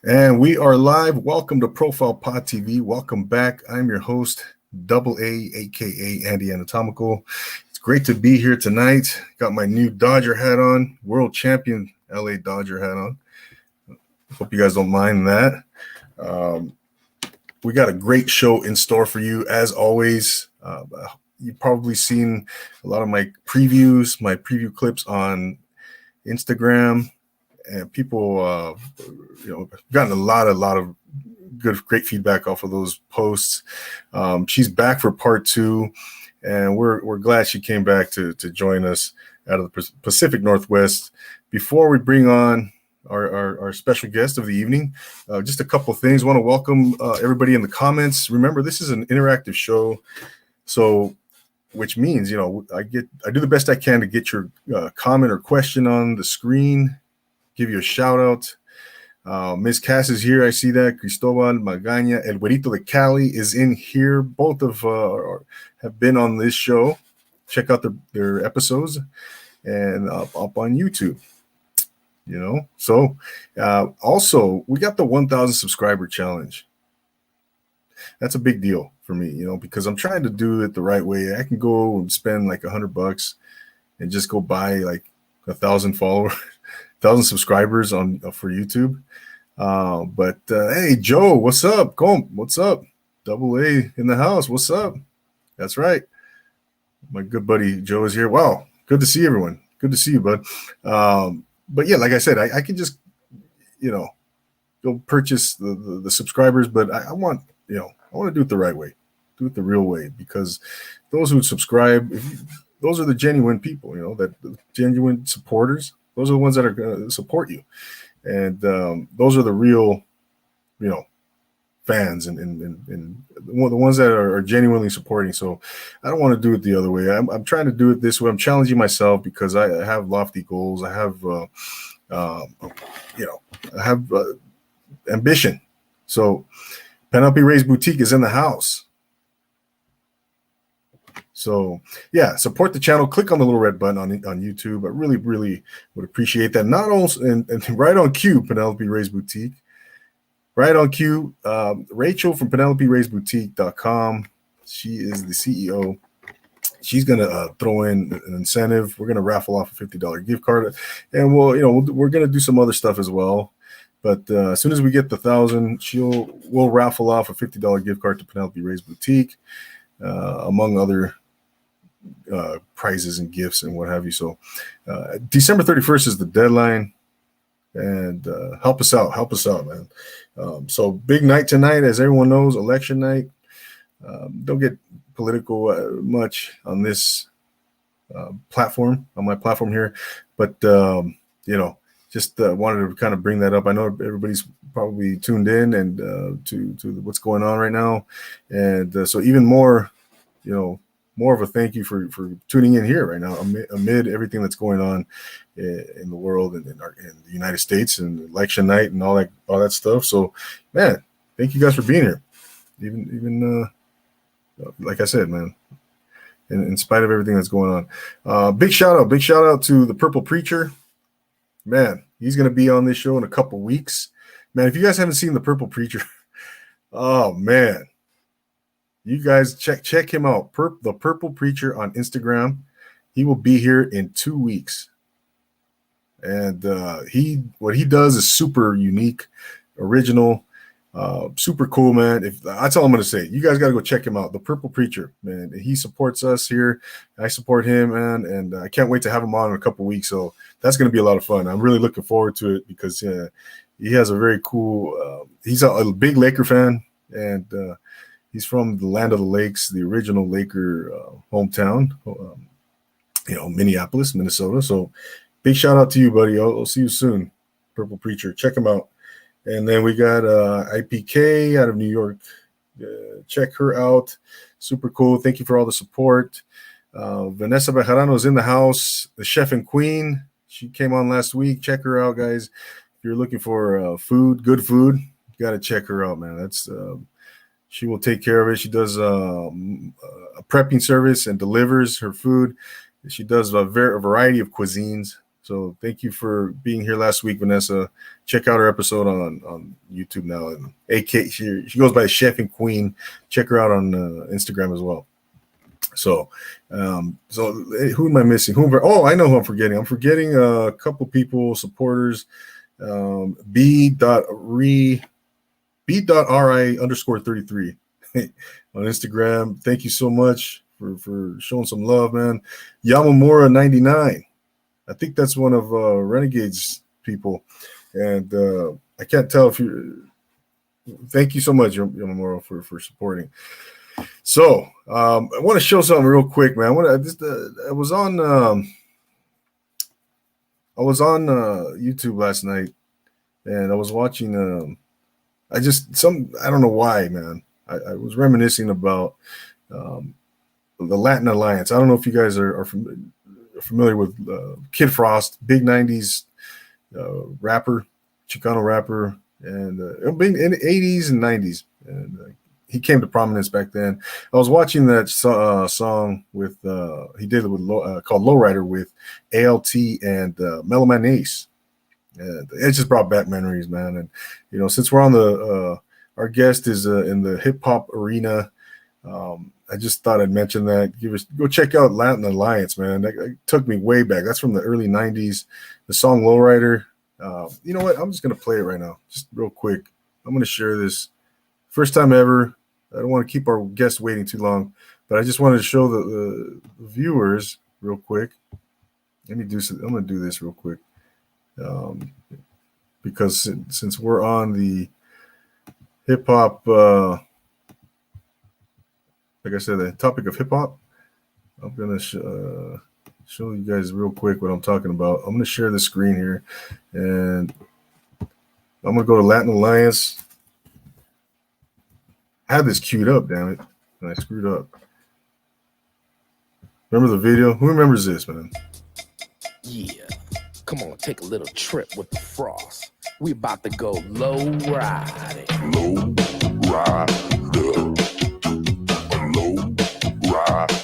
And we are live. Welcome to Profile Pod TV. Welcome back. I'm your host, DoubleAA, aka Andy Anatomical. It's great to be here tonight. Got my new Dodger hat on, world champion LA Dodger hat on. Hope you guys don't mind that. We got a great show in store for you, as always. You've probably seen a lot of my preview clips on Instagram. And people, gotten a lot of great feedback off of those posts. She's back for part 2, and we're glad she came back to join us out of the Pacific Northwest. Before we bring on our special guest of the evening, just a couple of things. I want to welcome everybody in the comments. Remember, this is an interactive show, so which means I do the best I can to get your comment or question on the screen. Give you a shout out. Miss Cass is here. I see that. Cristobal Magaña, El Güerito de Cali is in here. Both have been on this show. Check out their episodes and up on YouTube. So also we got the 1,000 subscriber challenge. That's a big deal for me, because I'm trying to do it the right way. I can go and spend like $100 and just go buy like 1,000 followers. 1,000 subscribers for YouTube. But hey, Joe, what's up? Comp, what's up? DoubleAA in the house. What's up? That's right. My good buddy Joe is here. Wow, good to see everyone. Good to see you, bud. But yeah, like I said, I can just go purchase the subscribers, but I want to do it the right way, do it the real way, because those who subscribe, those are the genuine people, that the genuine supporters. Those are the ones that are going to support you. And those are the real, fans and the ones that are genuinely supporting. So I don't want to do it the other way. I'm trying to do it this way. I'm challenging myself because I have lofty goals. I have, ambition. So Penelope Ray's Boutique is in the house. So yeah, support the channel. Click on the little red button on YouTube. I really, really would appreciate that. Not only and right on cue, Penelope Ray's Boutique. Right on cue, Rachel from PenelopeRay'sBoutique.com. She is the CEO. She's gonna throw in an incentive. We're gonna raffle off a $50 gift card, and we're gonna do some other stuff as well. But as soon as we get the 1,000, we'll raffle off a $50 gift card to Penelope Ray's Boutique, among other prizes and gifts and what have you. So December 31st is the deadline, and help us out, man. So big night tonight, as everyone knows, election night. Don't get political much on this platform, on my platform here, but just wanted to kind of bring that up. I know everybody's probably tuned in and to what's going on right now, and so even more, more of a thank you for tuning in here right now amid everything that's going on in the world and in the United States and election night and all that stuff. So, man, thank you guys for being here. Even like I said, man, in spite of everything that's going on, big shout out to the Purple Preacher. Man, he's going to be on this show in a couple weeks. Man, if you guys haven't seen the Purple Preacher, oh man, you guys check him out. The Purple Preacher on Instagram. He will be here in 2 weeks. And what he does is super unique, original, super cool, man. That's all I'm going to say. You guys got to go check him out. The Purple Preacher, man. He supports us here. I support him, man. And I can't wait to have him on in a couple weeks. So that's going to be a lot of fun. I'm really looking forward to it because he has a very cool, he's a big Laker fan. And he's from the land of the lakes, the original Laker hometown, Minneapolis, Minnesota. So big shout out to you, buddy. I'll see you soon, Purple Preacher. Check him out. And then we got IPK out of New York. Check her out. Super cool. Thank you for all the support. Vanessa Bejarano is in the house. The Chef and Queen. She came on last week. Check her out, guys. If you're looking for good food, you got to check her out, man. That's she will take care of it. She does a prepping service and delivers her food. She does a variety of cuisines. So thank you for being here last week, Vanessa. Check out her episode on YouTube now. And AK, she goes by Chef and Queen. Check her out on Instagram as well. So, who am I missing? I know who I'm forgetting. I'm forgetting a couple people, supporters. B.ri underscore 33 on Instagram. Thank you so much for showing some love, man. Yamamura 99. I think that's one of Renegade's people, and I can't tell if you. Thank you so much, Yamamura, for supporting. So I want to show something real quick, man. I was on YouTube last night, and I was watching. I don't know why, man. I was reminiscing about the Latin Alliance. I don't know if you guys are familiar with Kid Frost, big 90s rapper, Chicano rapper, and in the 80s and 90s. And he came to prominence back then. I was watching that song with he did it with called Lowrider with ALT and Meloman Ace. And it just brought back memories, man. And since we're on our guest is in the hip hop arena. I just thought I'd mention that. Go check out Latin Alliance, man. That took me way back. That's from the early 90s. The song Lowrider. You know what? I'm just going to play it right now, just real quick. I'm going to share this. First time ever. I don't want to keep our guests waiting too long, but I just wanted to show the viewers real quick. Let me do some. I'm going to do this real quick. Because since we're on the hip hop, like I said, the topic of hip hop, I'm gonna show you guys real quick what I'm talking about. I'm gonna share the screen here, and I'm gonna go to Latin Alliance. I had this queued up, damn it, and I screwed up. Remember the video? Who remembers this, man? Yeah. Come on, take a little trip with the Frost. We about to go low riding. Low rider. Low rider.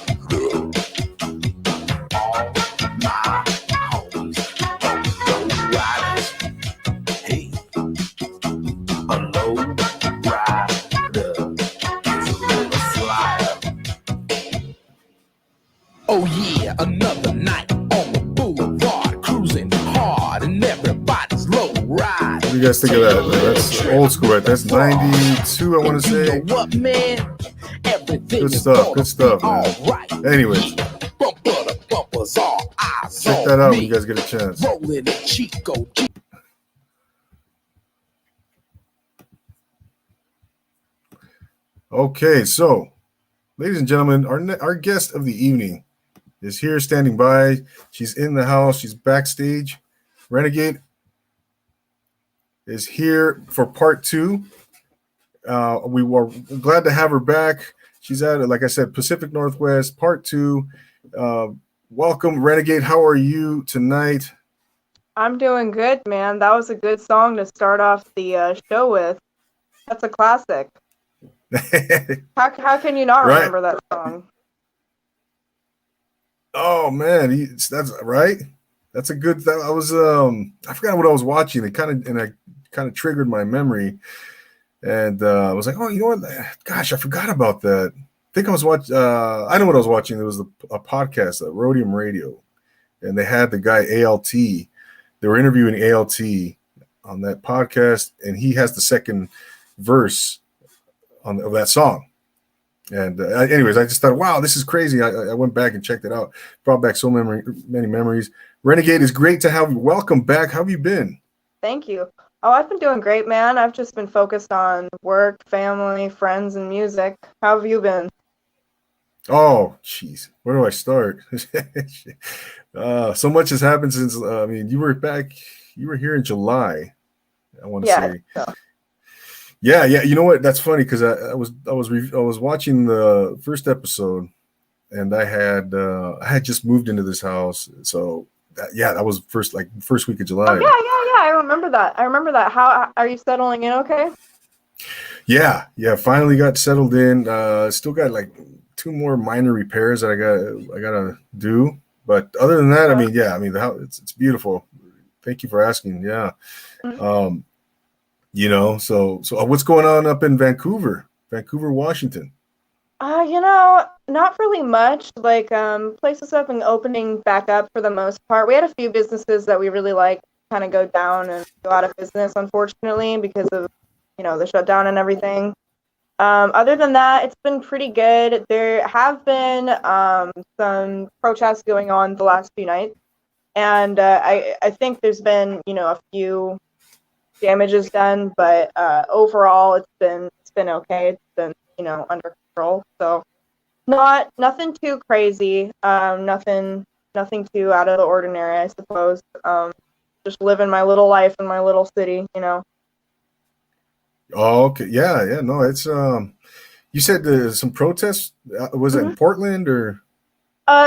All my homies low riders. Hey, a low rider is a little flyer. Oh yeah, another night on the boulevard, cruising hard, and everybody's low ride. What do you guys think of that, man? That's old school, right? That's 92, I want to say. What, man? Good stuff, man. Anyways, check that out when you guys get a chance. Okay, so, ladies and gentlemen, our guest of the evening is here standing by. She's in the house. She's backstage. Renegade is here for part 2. We were glad to have her back. She's at, like I said, Pacific Northwest, part 2. Welcome, Renegade. How are you tonight? I'm doing good, man. That was a good song to start off the show with. That's a classic. How can you not remember that song? Oh man, that's right. That's a good. I was I forgot what I was watching. It kind of triggered my memory, and I was like, oh, you know what? Gosh, I forgot about that. I think I was watching. I know what I was watching. There was a podcast, Rhodium Radio, and they had the guy ALT. They were interviewing ALT on that podcast, and he has the second verse of that song. And anyways, I just thought, wow, this is crazy. I went back and checked it out. Brought back so many memories. Renegade, is great to have you. Welcome back. How have you been? Thank you. Oh, I've been doing great, man. I've just been focused on work, family, friends, and music. How have you been? Oh, jeez. Where do I start? So much has happened since, you were here in July, I want to say. So. Yeah. You know what? That's funny because I was watching the first episode, and I had just moved into this house, so that was first week of July. Oh, yeah. I remember that. How are you settling in? Okay. Yeah. Finally got settled in. Still got like 2 more minor repairs that I gotta do, But other than that, I Yeah. mean, yeah, I mean, it's beautiful. Thank you for asking. Yeah. Mhm. So what's going on up in Vancouver, Washington? Not really much. Like, places have been opening back up for the most part. We had a few businesses that we really like kind of go down and go out of business, unfortunately, because of, the shutdown and everything. Other than that, it's been pretty good. There have been some protests going on the last few nights, and I think there's been, a few damages done, but overall, it's been okay. It's been, under control. So nothing too crazy. Nothing too out of the ordinary, I suppose. Just living my little life in my little city. Oh, okay. Yeah, yeah. No, it's you said there's some protests. Was it in hmm Portland or?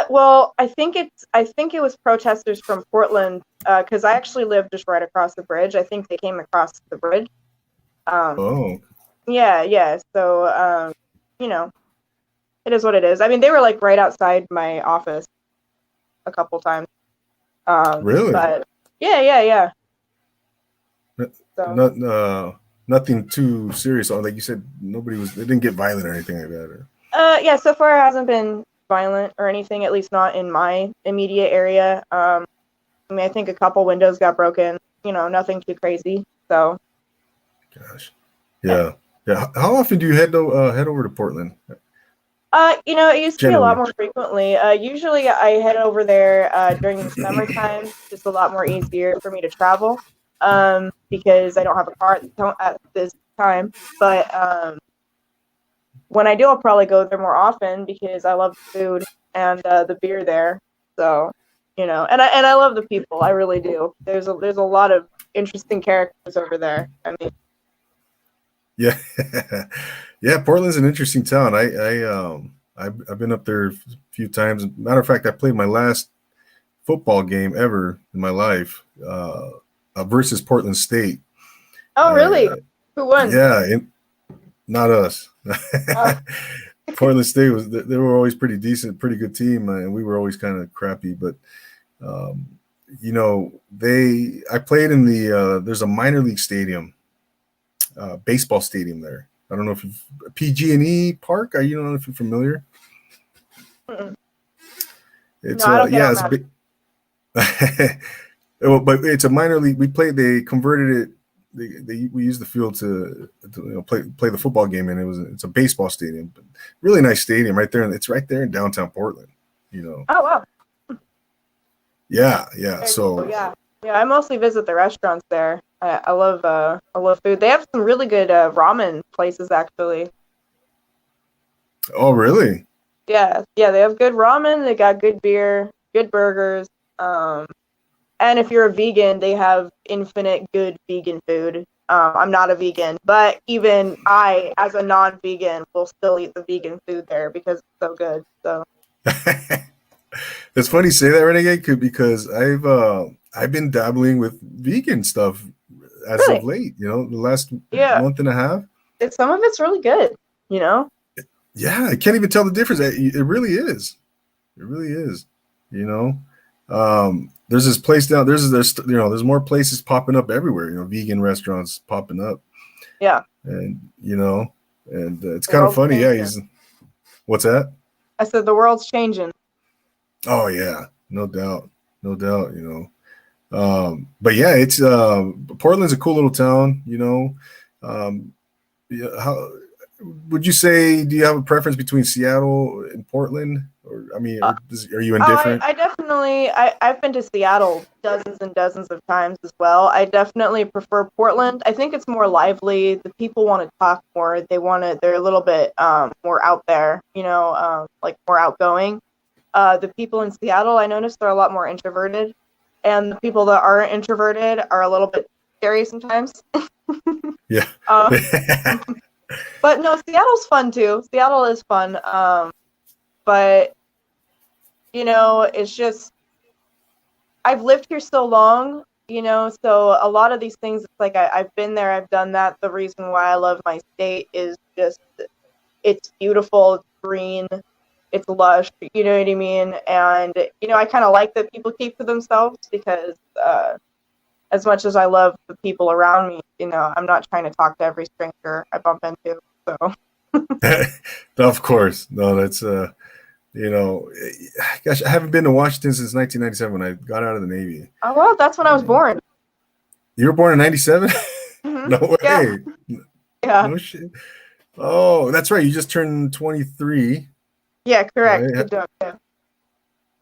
Well, I think it was protesters from Portland, because I actually live just right across the bridge. I think they came across the bridge. Um, Oh, yeah, yeah. So, you know, it is what it is. I mean, they were like right outside my office a couple times. really? But yeah, yeah, yeah. So, Not nothing too serious. Like you said, they didn't get violent or anything like that. yeah. So far, it hasn't been violent or anything. At least not in my immediate area. I mean, I think a couple windows got broken. Nothing too crazy. So, Gosh. yeah. Yeah. Yeah. How often do you head over to Portland It used to be a lot generally? more frequently. Usually I head over there during the summertime. Just a lot more easier for me to travel, because I don't have a car at this time. But when I do, I'll probably go there more often because I love the food and the beer there. So, and I love the people. I really do. There's a lot of interesting characters over there. I mean, Yeah. Yeah, Portland's an interesting town. I've been up there a few times. Matter of fact, I played my last football game ever in my life, versus Portland State. oh really? Uh, Who won? yeah, not us. Oh, Portland State they were always pretty decent, pretty good team, and we were always kind of crappy. But um, I played in there's a minor league stadium, baseball stadium there. I don't know if you've PG&E Park. You don't know if you're familiar. mm-mm. No, It's I don't get yeah, on it's a that. big, well, but it's a minor league. They converted it. We used the field to play the football game, and it's a baseball stadium, but really nice stadium right there, and it's right there in downtown Portland. You know, Oh wow. yeah, yeah. Very cool. So, Yeah, yeah. I mostly visit the restaurants there. I love food. They have some really good ramen places actually. oh really? Yeah, yeah. They have good ramen. They got good beer, good burgers. Um, and if you're a vegan, they have infinite good vegan food. I'm not a vegan, but even I, as a non-vegan, will still eat the vegan food there because it's so good. So It's funny you say that, Renegade, because I've been dabbling with vegan stuff as of really, late. The last yeah. month and a half. Some of it's really good. You know. Yeah, I can't even tell the difference. It really is. It really is. You know, there's this place down. There's more places popping up everywhere. Vegan restaurants popping up, Yeah. and it's The kind of world's funny. Yeah, changing. what's that? I said the world's changing. Oh yeah, no doubt, no doubt. But yeah, it's Portland's a cool little town. Yeah, how would you say? Do you have a preference between Seattle and Portland, or I mean, Uh, are you oh, indifferent? I definitely I've been to Seattle dozens and dozens of times as well. I definitely prefer Portland. I think it's more lively. The people want to talk more. They're a little bit more out there, like more outgoing. The people in Seattle, I noticed they're a lot more introverted, and the people that aren't introverted are a little bit scary sometimes. Yeah. Uh, but no, Seattle's fun too. Seattle is fun. But it's just I've lived here so long, so a lot of these things, it's like I've been there, I've done that. The reason why I love my state is just it's beautiful, it's green, it's lush, you know what I mean? And, you know, I kind of like that people keep to themselves because as much as I love the people around me, you know, I'm not trying to talk to every stranger I bump into. So, Of course. No, that's you know, gosh, I haven't been to Washington since 1997 when I got out of the Navy. oh, well, that's when I was born. You were born in 97? Hmm. No Yeah. way. Yeah. No shit. Oh, that's right. You just turned 23, Yeah, correct. right? Good job. Yeah.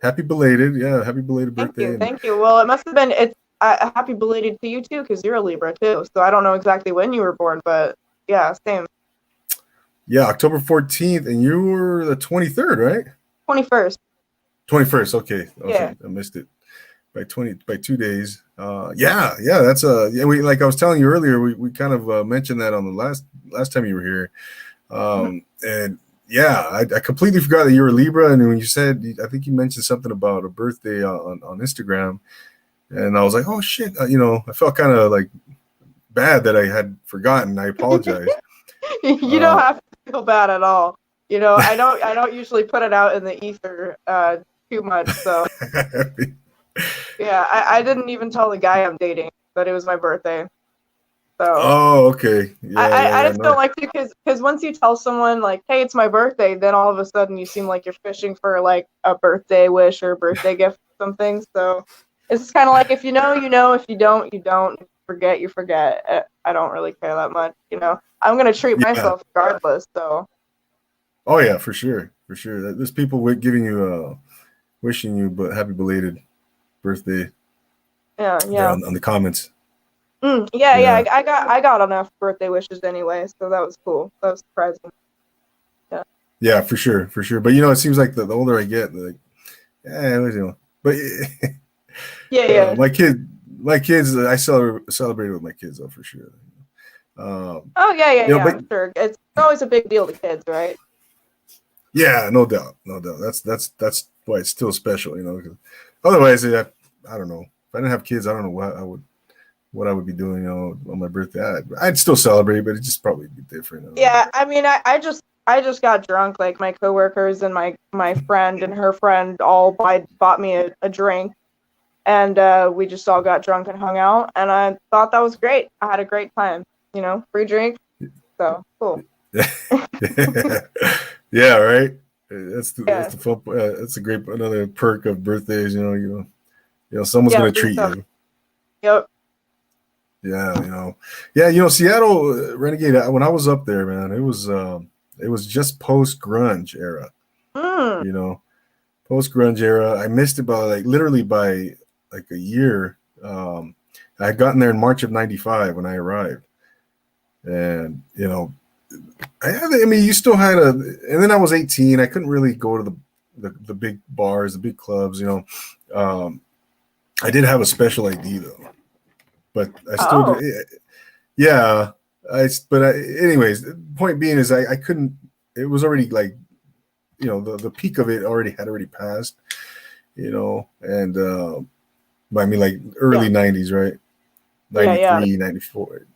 Happy belated. Yeah, happy belated Thank birthday. you. And Thank you. Well, it must have been, it's happy belated to you too, because you're a Libra too. So I don't know exactly when you were born, but yeah, same. yeah, October 14th, and you were the 23rd, right? 21st. 21st. Okay. Yeah. I missed it by 2 days. Yeah, that's yeah, we like I was telling you earlier, we kind of mentioned that on the last time you were here. And yeah, I completely forgot that you were Libra, and when you said, I think you mentioned something about a birthday on Instagram, and I was like, oh shit, you know, I felt kind of like bad that I had forgotten. I apologize. You don't have to feel bad at all. You know, I don't usually put it out in the ether too much. So yeah, I didn't even tell the guy I'm dating that it was my birthday. So Oh, okay. I Yeah. just No. don't like to because once you tell someone like, hey, it's my birthday, then all of a sudden you seem like you're fishing for like a birthday wish or a birthday gift or something. So it's just kind of like if you know, you know. If you don't, you don't. Forget, you forget. I don't really care that much. You know, I'm gonna treat Yeah. myself regardless. So Oh yeah, for sure, for sure. There's people giving you wishing you but happy belated birthday yeah, there yeah. on the comments. Yeah, yeah. Yeah. I got enough birthday wishes anyway, so that was cool. That was surprising. Yeah. Yeah, for sure, for sure. But you know, it seems like the older I get, like, yeah, you know. But Yeah, yeah. my kids, I celebrated with my kids though for sure. Oh, yeah, yeah, You know, yeah. but I'm sure. It's always a big deal to kids, right? yeah, no doubt, no doubt. That's why it's still special, you know. 'Cause otherwise, I don't know. If I didn't have kids, I don't know what I would be doing, you know, on my birthday. I'd still celebrate, but it'd just probably be different. I don't know. Yeah, I mean, I just got drunk. Like my coworkers and my friend and her friend all bought me a drink, and we just all got drunk and hung out, and I thought that was great. I had a great time. You know, free drink, so cool. Yeah, right. That's Yeah, the fun. That's a great another perk of birthdays. Someone's yeah, gonna free treat stuff. you. Yep. Yeah, Seattle Renegade. When I was up there, man, it was just post grunge era. Mm. You know, post grunge era. I missed it by literally by like a year. I had gotten there in March of '95 when I arrived, and I mean, you still had and then I was 18. I couldn't really go to the big bars, the big clubs. I did have a special ID though, but I still Oh, did. Yeah, anyways, the point being is I couldn't. It was already like, the peak of it had already passed. And I mean like early yeah, 90s, right? yeah, yeah, 93, 94.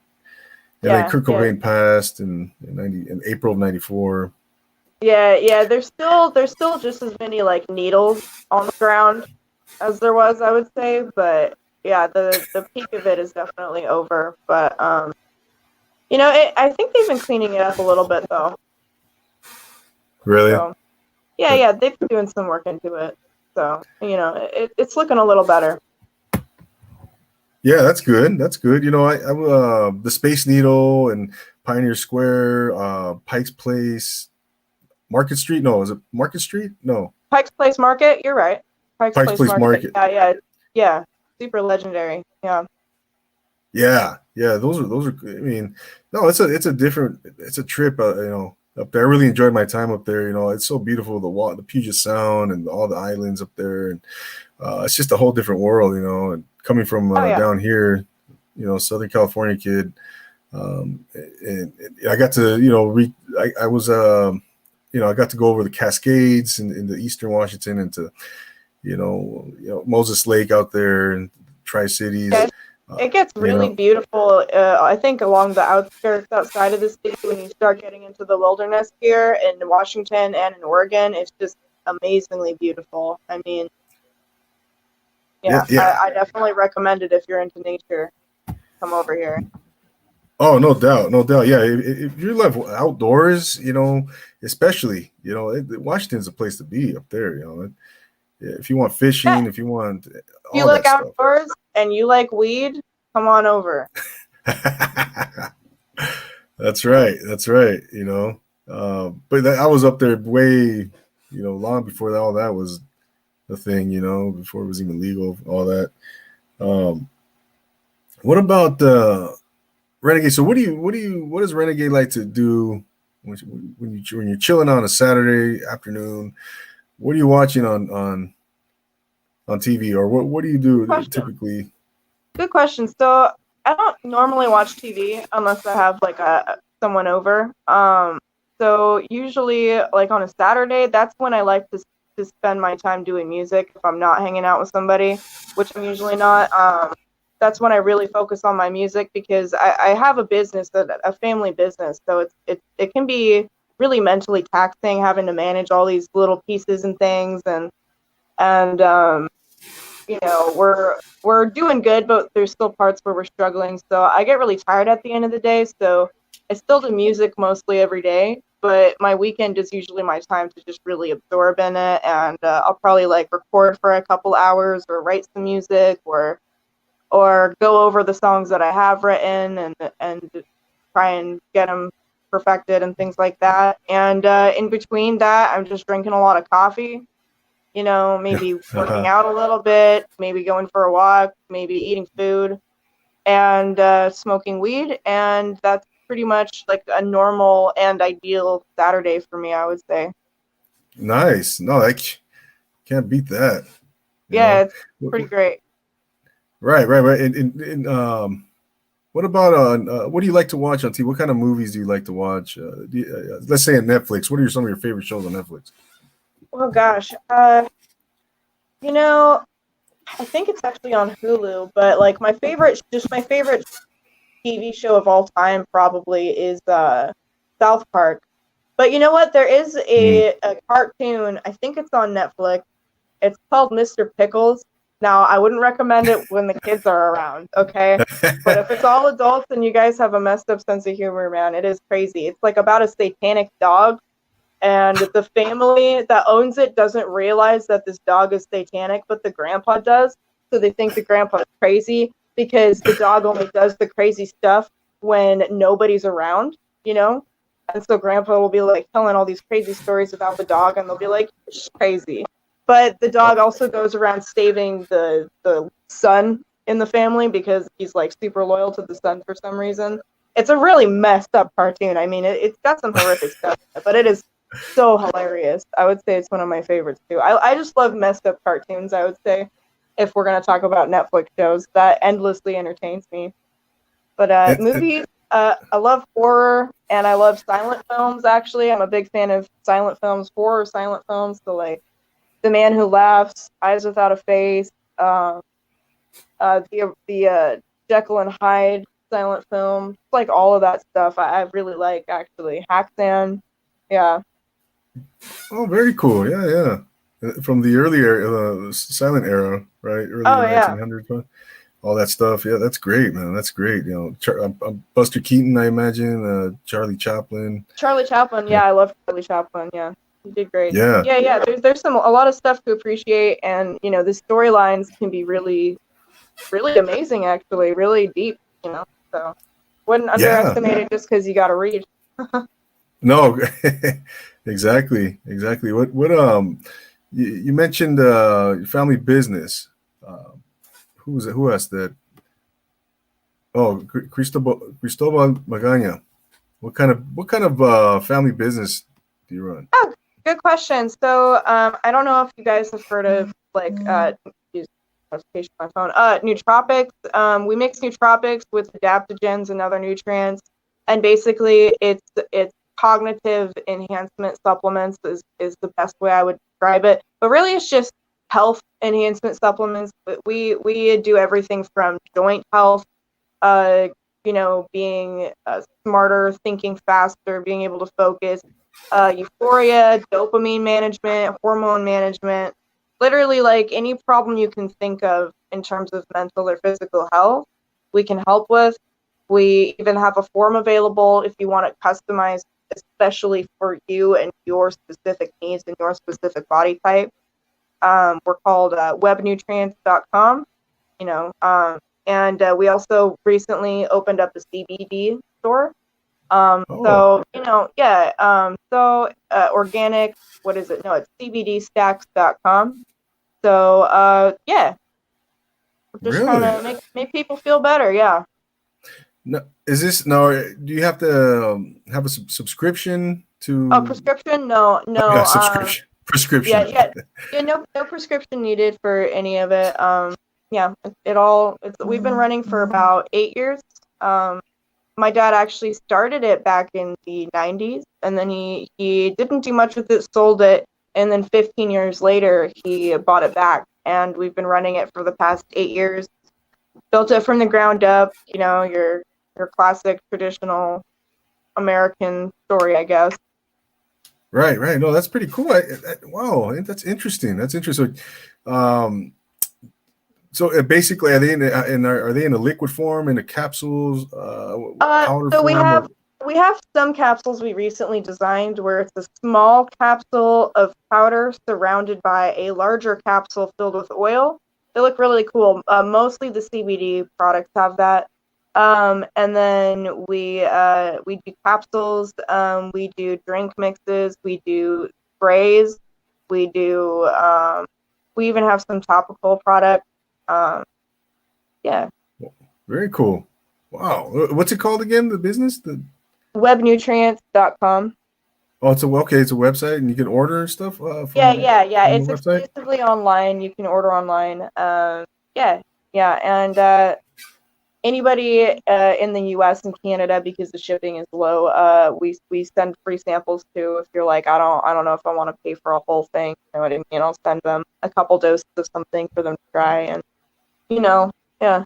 And like yeah, Kurt yeah. Cobain passed in April of 94. Yeah, yeah. There's still just as many like needles on the ground as there was, I would say. But yeah, the peak of it is definitely over. But I think they've been cleaning it up a little bit though. Really? So yeah, But yeah, they've been doing some work into it. So it's looking a little better. yeah, that's good. That's good. The Space Needle and Pioneer Square, Pike's Place, Market Street. No, is it Market Street? No, Pike's Place Market, you're right. Pike's Pike's Place Place Market. Market. Yeah, yeah, yeah. Super legendary. Yeah. Yeah. Those are. I mean, no, it's a trip. Up there. I really enjoyed my time up there. It's so beautiful. The Puget Sound and all the islands up there, and it's just a whole different world. And coming from Oh yeah. down here, Southern California kid, and I got to I was I got to go over the Cascades in the Eastern Washington and to Moses Lake out there and Tri Cities. Yeah, It gets You really know, beautiful, I think, along the outskirts outside of the city when you start getting into the wilderness here in Washington and in Oregon. It's just amazingly beautiful. I mean, yeah, yeah, yeah. I definitely recommend it if you're into nature. Come over here. Oh, no doubt, no doubt. Yeah, if you live outdoors, you know, especially, you know, Washington's a place to be up there. You know, if you want Yeah, fishing, if you want if you all like that stuff. outdoors and you like weed, come on over. That's right. That's right. You know, but I was up there way, you know, long before all that was a thing. You know, before it was even legal, all that. Um, what about Renegade? So, what does Renegade like to do when you're chilling on a Saturday afternoon? What are you watching on TV, or what do you do Question. typically? Good question. So I don't normally watch TV unless I have like a someone over. So usually like on a Saturday, that's when I like to spend my time doing music if I'm not hanging out with somebody, which I'm usually not. That's when I really focus on my music because I have a business, a family business, so it can be really mentally taxing having to manage all these little pieces and things and we're doing good, but there's still parts where we're struggling. So I get really tired at the end of the day. So I still do music mostly every day, but my weekend is usually my time to just really absorb in it. And I'll probably like record for a couple hours or write some music or go over the songs that I have written and try and get them perfected and things like that. And in between that, I'm just drinking a lot of coffee, maybe working out a little bit, maybe going for a walk, maybe eating food, and smoking weed. And that's pretty much like a normal and ideal Saturday for me, I would say. Nice. No, can't beat that. You Yeah, know, it's pretty great. right, right, right. And what about what do you like to watch on TV? What kind of movies do you like to watch? Let's say on Netflix. What are some of your favorite shows on Netflix? Oh gosh, you know, I think it's actually on Hulu, but like my favorite TV show of all time probably is South Park. But you know what? There is Mm. a cartoon. I think it's on Netflix. It's called Mr. Pickles. Now, I wouldn't recommend it when the kids are around, okay? But if it's all adults and you guys have a messed up sense of humor, man, it is crazy. It's like about a satanic dog, and the family that owns it doesn't realize that this dog is satanic, but the grandpa does. So they think the grandpa is crazy because the dog only does the crazy stuff when nobody's around, you know? And so grandpa will be like telling all these crazy stories about the dog, and they'll be like, "It's crazy." But the dog also goes around saving the son in the family because he's like super loyal to the son for some reason. It's a really messed up cartoon. I mean, it's got some horrific stuff, but it is so hilarious. I would say it's one of my favorites too. I just love messed up cartoons, I would say, if we're gonna talk about Netflix shows. That endlessly entertains me. But And movies, I love horror and I love silent films actually. I'm a big fan of silent films, horror silent films, so like The Man Who Laughs, Eyes Without a Face, uh, the Jekyll and Hyde silent film, like all of that stuff. I really like actually. Hacksan, yeah. oh, very cool. Yeah, yeah. From the earlier silent era, right? Oh Earlier yeah. 1900s, huh? All that stuff. Yeah, that's great, man. That's great. You know, Buster Keaton, I imagine, Charlie Chaplin. Charlie Chaplin, Yeah, yeah, I love Charlie Chaplin. Yeah, he did great. yeah, Yeah, yeah. There's a lot of stuff to appreciate, and the storylines can be really, really amazing. Actually, really deep. So wouldn't yeah. underestimate it just because you got to read. No, exactly, exactly. You mentioned your family business. Who was it? Who asked that? Oh, Cristobal Magana. What kind of family business do you run? Oh, good question. So I don't know if you guys have heard of like use notification on my phone. Nootropics. We mix nootropics with adaptogens and other nutrients, and basically it's cognitive enhancement supplements is the best way I would describe it. But really, it's just health enhancement supplements. But we do everything from joint health, being smarter, thinking faster, being able to focus, euphoria, dopamine management, hormone management, literally like any problem you can think of in terms of mental or physical health, we can help with. We even have a form available if you want it customized, especially for you and your specific needs and your specific body type. We're called webnutrients.com, and we also recently opened up a CBD store. So, organic, what is it? No, it's cbdstacks.com. So, yeah, we're just trying Really? to make people feel better. Yeah. No, is this no? Do you have to have a subscription to? Oh, prescription? No, no. Yeah, subscription. Yeah, Prescription. yeah. No prescription needed for any of it. Yeah, we've been running for about 8 years. My dad actually started it back in the 90s, and then he didn't do much with it, sold it, and then 15 years later he bought it back, and we've been running it for the past 8 years. Built it from the ground up, your classic traditional American story, I guess. Right. No, that's pretty cool. Wow, that's interesting. That's interesting. So basically, are they are they in a liquid form, in the capsules, powder So form? we have some capsules we recently designed where it's a small capsule of powder surrounded by a larger capsule filled with oil. They look really cool. Mostly the CBD products have that. And then we do capsules. We do drink mixes. We do sprays. We do. We even have some topical products. Yeah. Very cool. Wow. What's it called again? The business? Webnutrients.com. Oh, it's a website, and you can order stuff from Yeah. from It's the website. exclusively online. You can order online. Yeah. And anybody in the U.S. and Canada, because the shipping is low, we send free samples too. If you're like, I don't know if I want to pay for a whole thing, you know what I mean? I'll send them a couple doses of something for them to try, and yeah.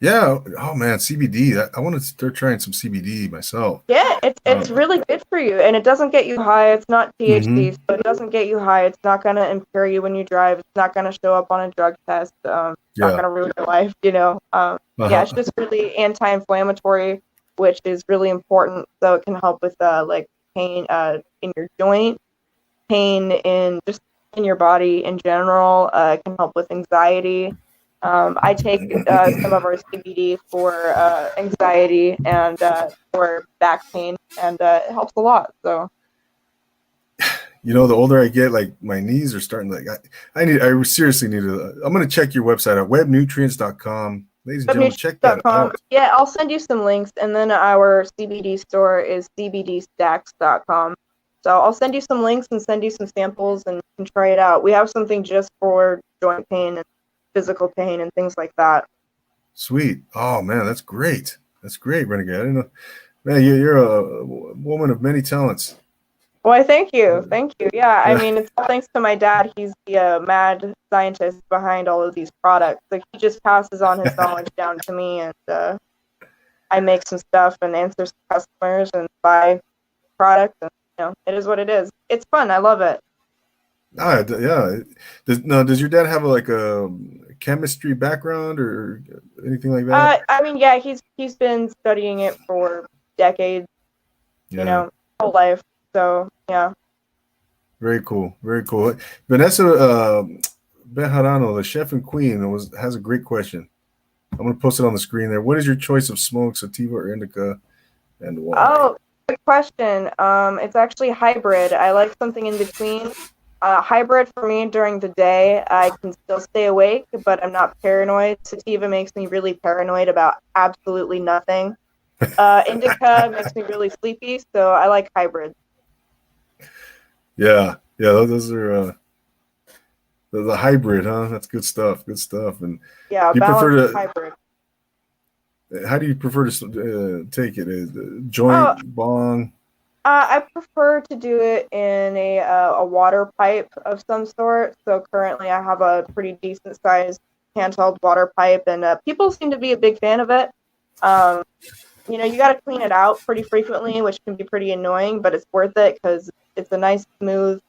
Yeah. Oh man, CBD. I want to start trying some CBD myself. Yeah, it's really good for you, and it doesn't get you high. It's not THC, so it doesn't get you high. It's not gonna impair you when you drive. It's not gonna show up on a drug test. It's not gonna ruin your life. Yeah, it's just really anti-inflammatory, which is really important. So it can help with like pain in your joint, pain in your body in general. It can help with anxiety. I take some of our CBD for anxiety and for back pain, and it helps a lot. So, The older I get, like my knees are starting to I seriously need to. I'm going to check your website out, webnutrients.com. Ladies and gentlemen, check that out. Yeah, I'll send you some links, and then our CBD store is cbdstacks.com. So I'll send you some links and send you some samples, and you can try it out. We have something just for joint pain and physical pain and things like that. Sweet. Oh man, that's great. That's great, Renegade. I didn't know. Man, you're a woman of many talents. Well, thank you. Yeah, I mean, it's all thanks to my dad. He's the mad scientist behind all of these products. Like, he just passes on his knowledge down to me, and I make some stuff and answer some customers and buy products, and it is what it is. It's fun. I love it. Yeah. Does your dad have a chemistry background or anything like that? I mean, yeah, he's been studying it for decades. Whole life. So yeah. Very cool. Very cool. Vanessa Bejarano, the chef and queen, has a great question. I'm going to post it on the screen there. What is your choice of smoke, sativa or indica, and why? Oh, good question. It's actually hybrid. I like something in between. Hybrid for me during the day, I can still stay awake, but I'm not paranoid. Sativa makes me really paranoid about absolutely nothing. Indica makes me really sleepy, so I like hybrid. Yeah, those are the hybrid, huh? That's good stuff. And yeah, you prefer hybrid. How do you prefer to take it? Joint, bong? I prefer to do it in a water pipe of some sort. So currently, I have a pretty decent sized handheld water pipe, and people seem to be a big fan of it. Um, you got to clean it out pretty frequently, which can be pretty annoying, but it's worth it because it's a nice smooth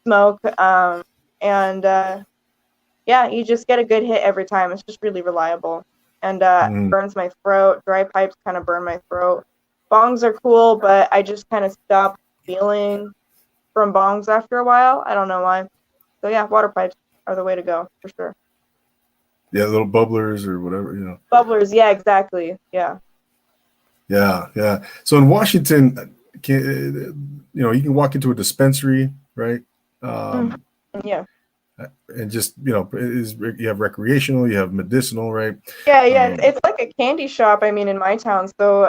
smoke. And yeah, you just get a good hit every time. It's just really reliable, and Mm, burns my throat. Dry pipes kind of burn my throat. Bongs are cool, but I just kind of stopped feeling from bongs after a while. I don't know why. So yeah, water pipes are the way to go for sure. yeah, little bubblers or whatever, you know. Bubblers, yeah, exactly. Yeah. Yeah, yeah. So in Washington, you can walk into a dispensary, right? Mhm. Um, Yeah. and just you have recreational, you have medicinal, right? Yeah, yeah. It's, Um, it's like a candy shop. I mean, in my town. So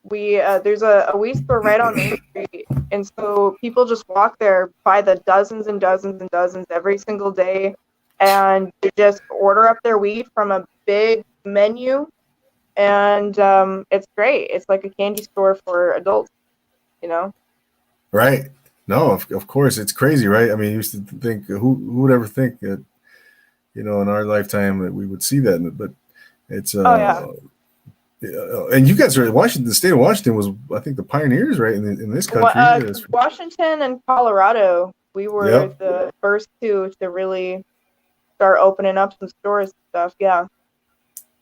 we there's a weed store right on Main Street, and so people just walk there, buy the dozens and dozens and dozens every single day, and they just order up their weed from a big menu, and it's great. It's like a candy store for adults, you know. right? No, of course, it's crazy, right? I mean, you used to think who would ever think that in our lifetime that we would see that, but it's Oh yeah. and you guys are Washington. The state of Washington was, I think, the pioneers, right, in this country. Yes. Washington and Colorado, we were Yep. the first two to really start opening up some stores and stuff. Yeah.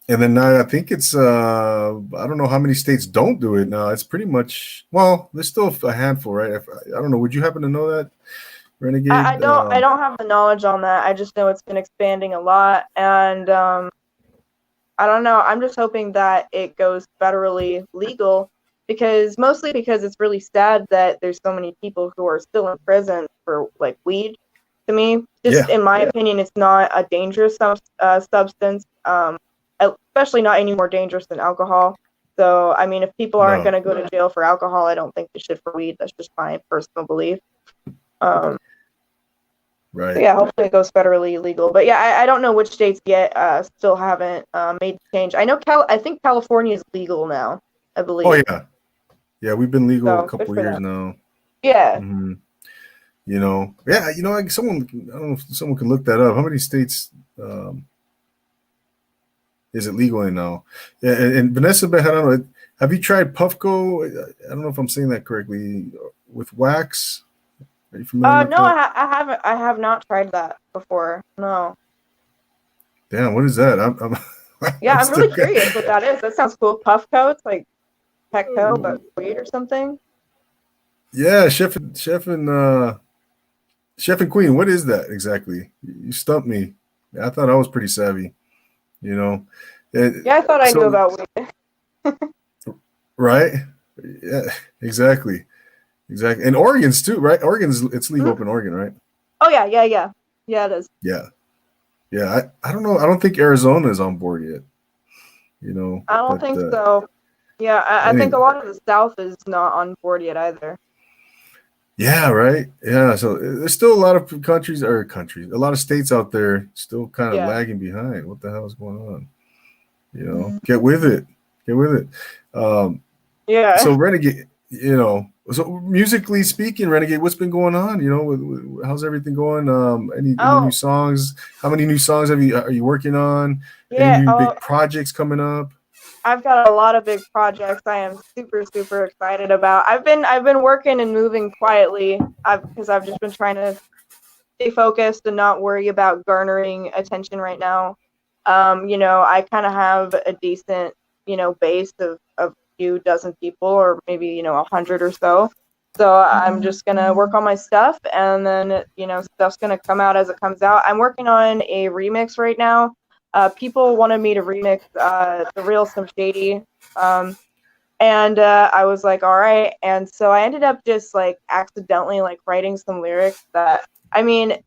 And then now I think it's I don't know how many states don't do it now. It's pretty much, well, there's still a handful, right? I don't know. Would you happen to know that, I Renegade? don't have the knowledge on that. I just know it's been expanding a lot, and I don't know. I'm just hoping that it goes federally legal because mostly because it's really sad that there's so many people who are still in prison for like weed. To me, just Yeah. in my opinion, it's not a dangerous substance, especially not any more dangerous than alcohol. So, I mean, if people aren't No. going to go to jail for alcohol, I don't think they should for weed. That's just my personal belief. Um, so Right. yeah, hopefully it goes federally legal. But yeah, I don't know which states yet still haven't made the change. I know I think California is legal now, I Oh believe. yeah. Yeah. We've been legal a So good couple for years them. now. Yeah. Hmm. Yeah. Like someone, I don't know if someone can look that up. How many states um, is it legal in now? Yeah. And Vanessa Bejarano, have you tried Puffco? I don't know if I'm saying that correctly. With wax, are you familiar with No, that? I haven't. I have not tried that before. No. Damn, what is that? I'm Yeah, I'm I'm still really got, curious what that is. That sounds cool. Puffco, it's like Petco, but weed or something. yeah, Chef and Queen. What is that exactly? You stumped me. I thought I was pretty savvy. You know, It- Yeah, I thought I knew so about weed. right? Yeah, exactly. And Oregon's too, right? Oregon's it's legal Mhm. up in Oregon, right? Oh yeah, yeah, yeah. Yeah, it is. Yeah, yeah. I don't know. I don't think Arizona is on board yet. I don't But think so. Yeah, I think a anyway, lot of the South is not on board yet either. yeah, right. Yeah, so there's still a lot of countries, a lot of states out there still kind of Yeah. lagging behind. What the hell is going on? Get with it. Get with it. Yeah. So Renegade, so musically speaking, Renegade, what's been going on? How's everything going? Any new Oh, songs? How many new songs are you working on? Any yeah. new Oh, big projects coming up? I've got a lot of big projects I am super, super excited about. I've been working and moving quietly. Because I've just been trying to stay focused and not worry about garnering attention right now. I kind of have a decent, base of a few dozen people, or maybe 100 or so. So I'm just gonna work on my stuff, and then stuff's gonna come out as it comes out. I'm working on a remix right now. People wanted me to remix the real Slim Shady, um, and I was like, all right. And so I ended up just like accidentally like writing some lyrics that, I mean,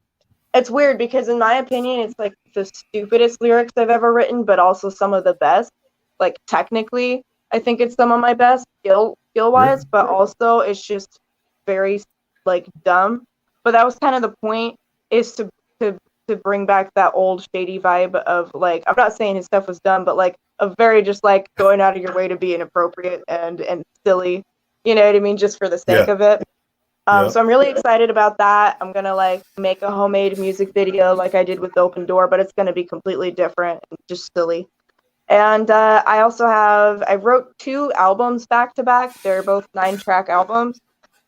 it's weird because in my opinion it's like the stupidest lyrics I've ever written, but also some of the best. Like technically I think it's some of my best skill wise, Really? but also it's just very like dumb. But that was kind of the point, is to to bring back that old shady vibe of, like, I'm not saying his stuff was dumb, but like a very just like going out of your way to be inappropriate and silly. You know what I mean? Just for the sake Yeah. of it. Yeah. So I'm really excited about that. I'm gonna like make a homemade music video like I did with Open Door, but it's gonna be completely different and just silly. And I wrote 2 albums back to back. They're both 9-track albums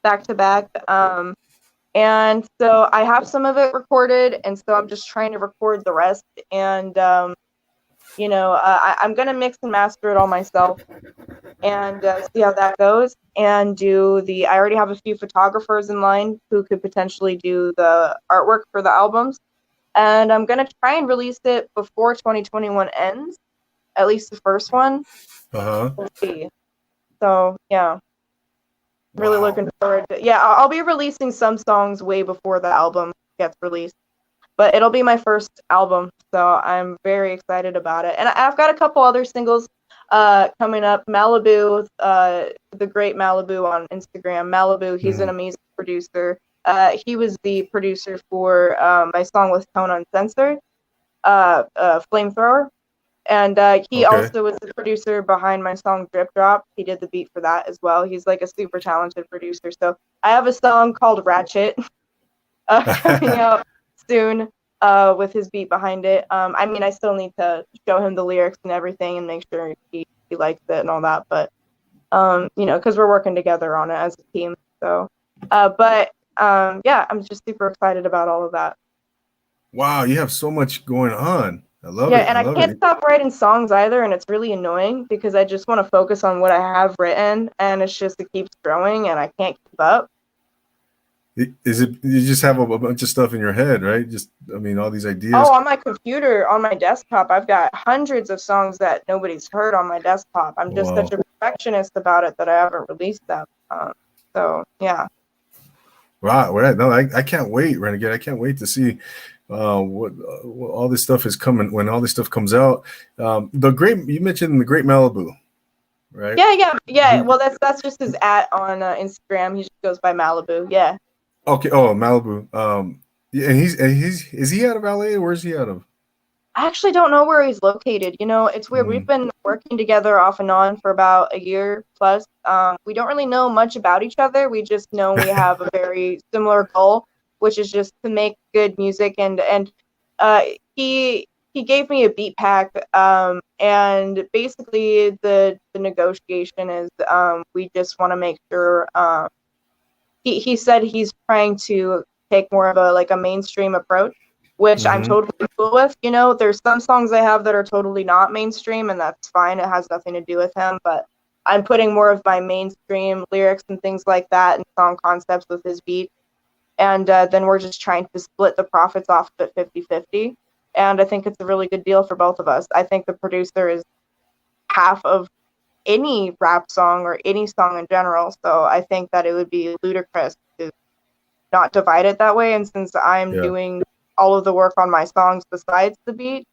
back to back. And so I have some of it recorded, and so I'm just trying to record the rest. And I'm gonna mix and master it all myself and see how that goes. And I already have a few photographers in line who could potentially do the artwork for the albums. And I'm gonna try and release it before 2021 ends, at least the first one. Uh-huh. We'll see. So yeah, really Wow. looking forward to. Yeah, I'll be releasing some songs way before the album gets released, but it'll be my first album, so I'm very excited about it. And I've got a couple other singles coming up. Malibu, the great Malibu on Instagram. Malibu, he's an amazing producer. He was the producer for my song with Tone Uncensored, Flamethrower. And he also was the producer behind my song Drip Drop. He did the beat for that as well. He's like a super talented producer. So I have a song called Ratchet coming out soon with his beat behind it. I mean, I still need to show him the lyrics and everything and make sure he likes it and all that. But, because we're working together on it as a team. So, yeah, I'm just super excited about all of that. Wow, you have so much going on. I love Yeah, it. and I can't stop writing songs either, and it's really annoying because I just want to focus on what I have written, and it keeps growing, and I can't keep up. Is it you just have a bunch of stuff in your head, right? All these ideas. Oh, on my computer, on my desktop, I've got hundreds of songs that nobody's heard on my desktop. I'm just such a perfectionist about it that I haven't released them. So yeah. Wow, right. No, I can't wait, Renegade. I can't wait to see what all this stuff is coming when all this stuff comes out. You mentioned the Great Malibu, right? Yeah. Well, that's just his @ on Instagram. He just goes by Malibu. Yeah. Okay. Oh, Malibu. Yeah, and is he out of LA? Where's he out of? I actually don't know where he's located. It's weird. We've been working together off and on for about a year plus. We don't really know much about each other. We just know we have a very similar goal, which is just to make good music. And he gave me a beat pack. And basically the negotiation is we just want to make sure. He said he's trying to take more of a mainstream approach, which I'm totally cool with. There's some songs I have that are totally not mainstream, and that's fine. It has nothing to do with him, but I'm putting more of my mainstream lyrics and things like that and song concepts with his beat. And then we're just trying to split the profits off of it 50-50. And I think it's a really good deal for both of us. I think the producer is half of any rap song or any song in general. So I think that it would be ludicrous to not divide it that way. And since I'm doing all of the work on my songs besides the beat,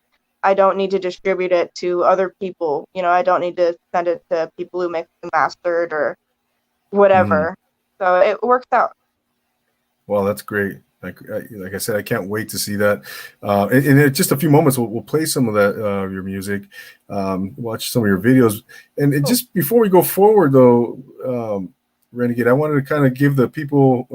I don't need to distribute it to other people. I don't need to send it to people who mix and mastered or whatever. So it works out. Well, that's great. Like I said, I can't wait to see that. In just a few moments, we'll play some of that your music, watch some of your videos, and just before we go forward, though, Renegade, I wanted to kind of give the people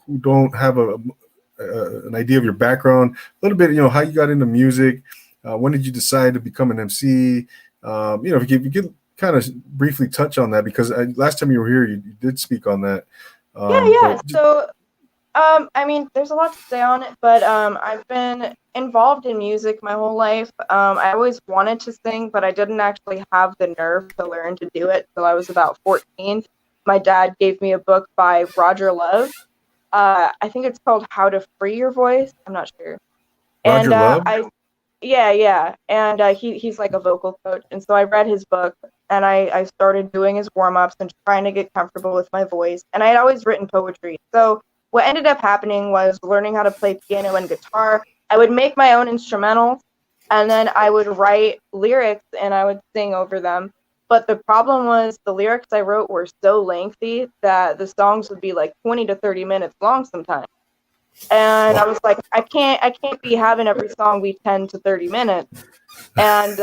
who don't have an idea of your background a little bit. How you got into music. When did you decide to become an MC? If you could kind of briefly touch on that, because last time you were here, you did speak on that. So. There's a lot to say on it, but I've been involved in music my whole life. I always wanted to sing, but I didn't actually have the nerve to learn to do it till I was about 14. My dad gave me a book by Roger Love. I think it's called How to Free Your Voice. I'm not sure. Roger Love? Yeah. And he's like a vocal coach. And so I read his book, and I started doing his warm-ups and trying to get comfortable with my voice. And I had always written poetry. So what ended up happening was learning how to play piano and guitar. I would make my own instrumentals, and then I would write lyrics and I would sing over them. But the problem was the lyrics I wrote were so lengthy that the songs would be like 20 to 30 minutes long sometimes. And I was like, I can't be having every song be 10 to 30 minutes. And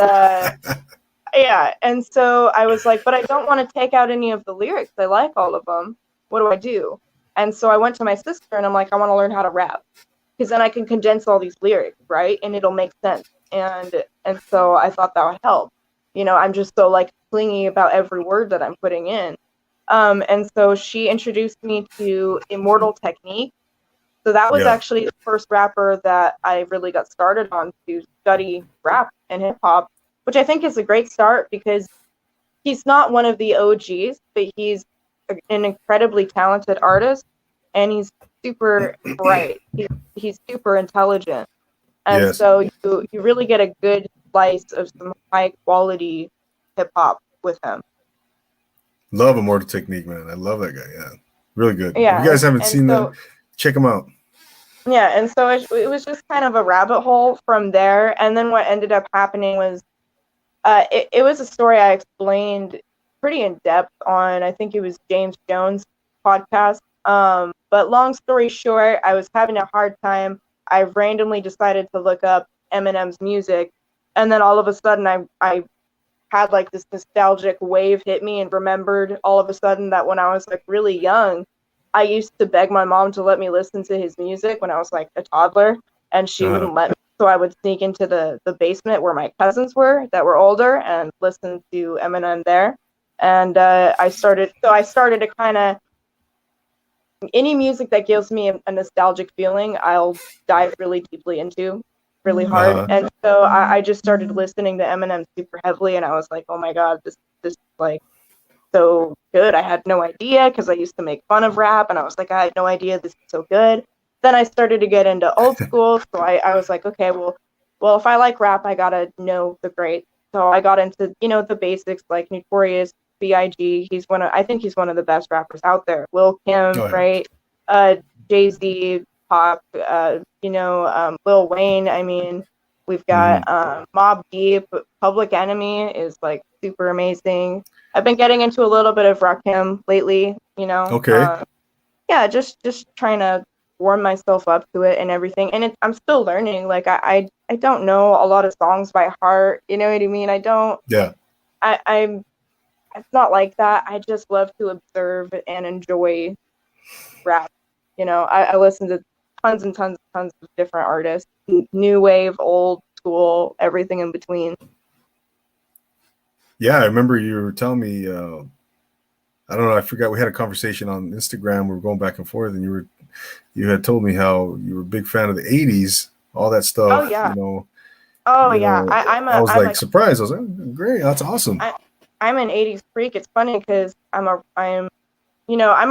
Yeah, and so I was like, but I don't want to take out any of the lyrics. I like all of them. What do I do? And so I went to my sister and I'm like, I want to learn how to rap because then I can condense all these lyrics, right? And it'll make sense. And so I thought that would help. I'm just so like clingy about every word that I'm putting in. And so she introduced me to Immortal Technique. So that was Yeah. actually the first rapper that I really got started on to study rap and hip hop, which I think is a great start because he's not one of the OGs, but he's an incredibly talented artist and he's super bright. He's super intelligent. And Yes. so you really get a good slice of some high quality hip hop with him. Love Immortal Technique, man. I love that guy. Yeah. Really good. Yeah. If you guys haven't and seen so, that, check him out. Yeah, and so it was just kind of a rabbit hole from there. And then what ended up happening was it was a story I explained pretty in depth on, I think it was James Jones' podcast. But long story short, I was having a hard time. I randomly decided to look up Eminem's music. And then all of a sudden, I had like this nostalgic wave hit me and remembered all of a sudden that when I was like really young, I used to beg my mom to let me listen to his music when I was like a toddler, and she wouldn't let me. So I would sneak into the basement where my cousins were that were older and listen to Eminem there. And I started to kind of, any music that gives me a nostalgic feeling, I'll dive really deeply into really hard. And so I just started listening to Eminem super heavily, and I was like, oh my God, this is like so good. I had no idea because I used to make fun of rap and I was like, I had no idea this is so good. Then I started to get into old school. So I was like, okay, well, if I like rap, I gotta know the greats. So I got into, the basics like Notorious, B.I.G. I think he's one of the best rappers out there. Lil Kim, right? Jay-Z, Pop, Lil Wayne. I mean, we've got Mobb Deep. Public Enemy is like super amazing. I've been getting into a little bit of Rakim lately, Okay. Yeah, just trying to warm myself up to it and everything. And I'm still learning. Like I don't know a lot of songs by heart. You know what I mean? I don't. Yeah. I'm. It's not like that. I just love to observe and enjoy rap. I listen to tons and tons and tons of different artists, new wave, old school, everything in between. Yeah, I remember you were telling me. I don't know. I forgot. We had a conversation on Instagram. We were going back and forth, and you had told me how you were a big fan of the '80s, all that stuff. Oh yeah. I was like surprised. I was like, oh, great, that's awesome. I'm an '80s freak. It's funny because I'm a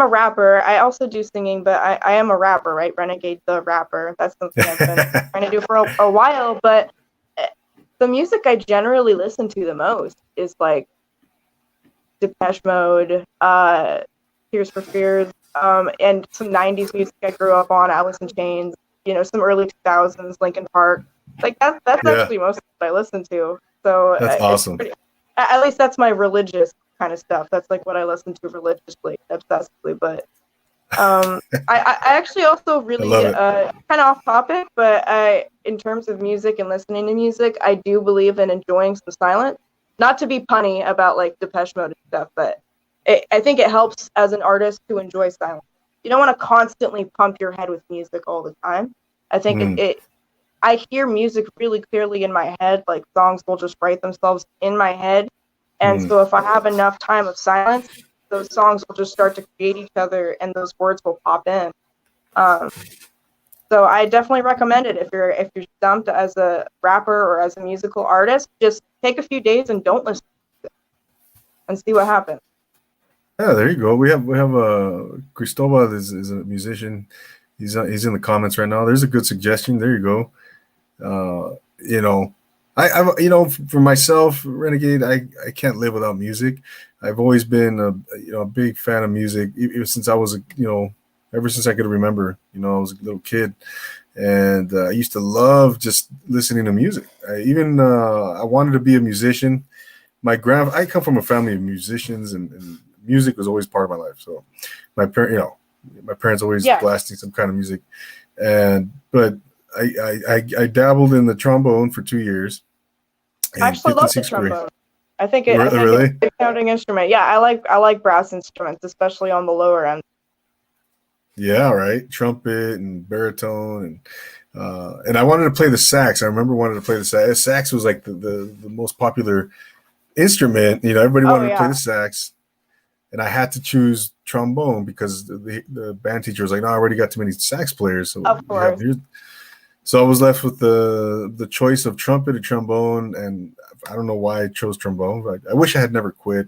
rapper. I also do singing, but I am a rapper, right? Renegade the rapper. That's something I've been trying to do for a while. But the music I generally listen to the most is like Depeche Mode, Tears for Fears, and some '90s music I grew up on, Alice in Chains, some early 2000s, Linkin Park. Like that's actually most of what I listen to. So that's awesome. At least that's my religious kind of stuff. That's like what I listen to religiously, obsessively. But I actually also really kind of off topic, but in terms of music and listening to music, I do believe in enjoying some silence. Not to be punny about like Depeche Mode and stuff, but I think it helps as an artist to enjoy silence. You don't want to constantly pump your head with music all the time. I think I hear music really clearly in my head. Like songs will just write themselves in my head. And so if I have enough time of silence, those songs will just start to create each other and those words will pop in. So I definitely recommend it if you're stumped as a rapper or as a musical artist, just take a few days and don't listen to it and see what happens. Yeah, there you go. We have Cristobal is a musician. He's in the comments right now. There's a good suggestion. There you go. I for myself, Renegade, I can't live without music. I've always been a big fan of music ever since I was ever since I could remember. I was a little kid, and I used to love just listening to music. I wanted to be a musician. I come from a family of musicians, and music was always part of my life. So my parents always blasting some kind of music, but I dabbled in the trombone for 2 years. I actually love the trombone. I think Really? it's a good sounding instrument. Yeah, I like brass instruments, especially on the lower end. Yeah, right. Trumpet and baritone and I wanted to play the sax. I remember wanting to play the sax. Sax was like the most popular instrument. You know, everybody Oh wanted to play yeah, the sax, and I had to choose trombone because the band teacher was like, "No, I already got too many sax players." So of course. so I was left with the choice of trumpet or trombone, and I don't know why I chose trombone. But I wish I had never quit.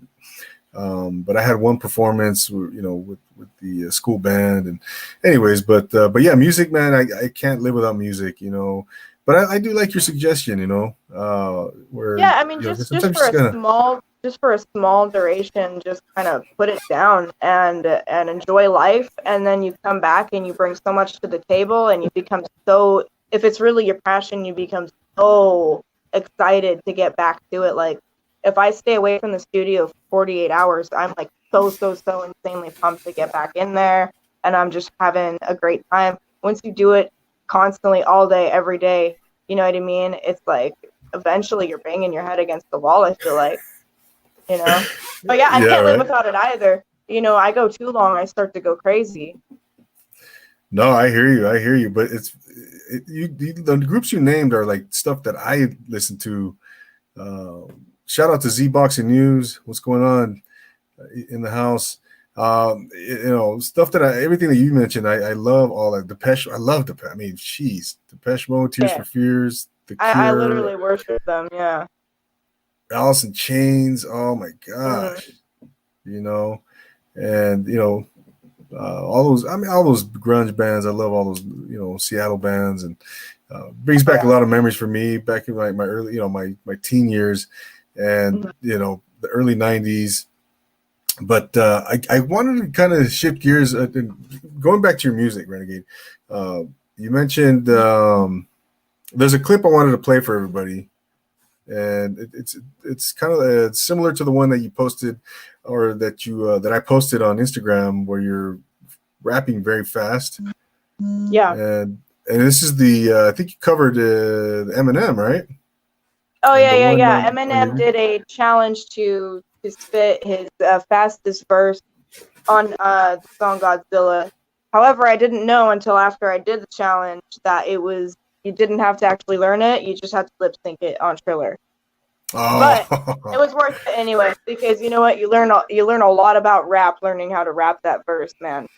But I had one performance, you know, with the school band, and anyways, but yeah, music, man, I can't live without music, you know. But I do like your suggestion, you know, where Yeah, I mean, you know, just sometimes you just gotta. for a small duration, just kind of put it down and enjoy life, and then you come back and you bring so much to the table, and you become so. If it's really your passion, you become so excited to get back to it. Like, if I stay away from the studio for 48 hours, I'm like so insanely pumped to get back in there, and I'm just having a great time. Once you do it constantly all day, every day, you know what I mean? It's like eventually you're banging your head against the wall, I feel like, you know. But yeah, I Yeah, can't live right. without it either. You know, I go too long, I start to go crazy. No, I hear you. I hear you. But the groups you named are like stuff that I listen to. Uh, Shout out to Z Boxing News. What's going on in the house? You know, stuff that everything that you mentioned, I love all that. Depeche, I love Depeche. I mean, jeez, Depeche Mode, Tears Yeah. for Fears, The I Cure, literally worship them, yeah. Alice in Chains. Oh my Hmm. gosh, you know, and you know, all those. I mean, all those grunge bands. I love all those. You know, Seattle bands, and brings Oh, back a yeah. lot of memories for me back in my early, you know, my teen years, and Mhm. you know, the early '90s. But I wanted to kind of shift gears, going back to your music, Renegade. Uh, you mentioned there's a clip I wanted to play for everybody, and it's kind of similar to the one that you posted, or that I posted on Instagram, where you're rapping very fast, Yeah. and this is the I think you covered the Eminem, right? Oh And the one yeah. on Eminem your did a challenge to spit his fastest verse on the song Godzilla. However, I didn't know until after I did the challenge that you didn't have to actually learn it, you just had to lip sync it on Triller. But it oh was worth it anyway, because you know what, you learn a lot about rap learning how to rap that verse, man.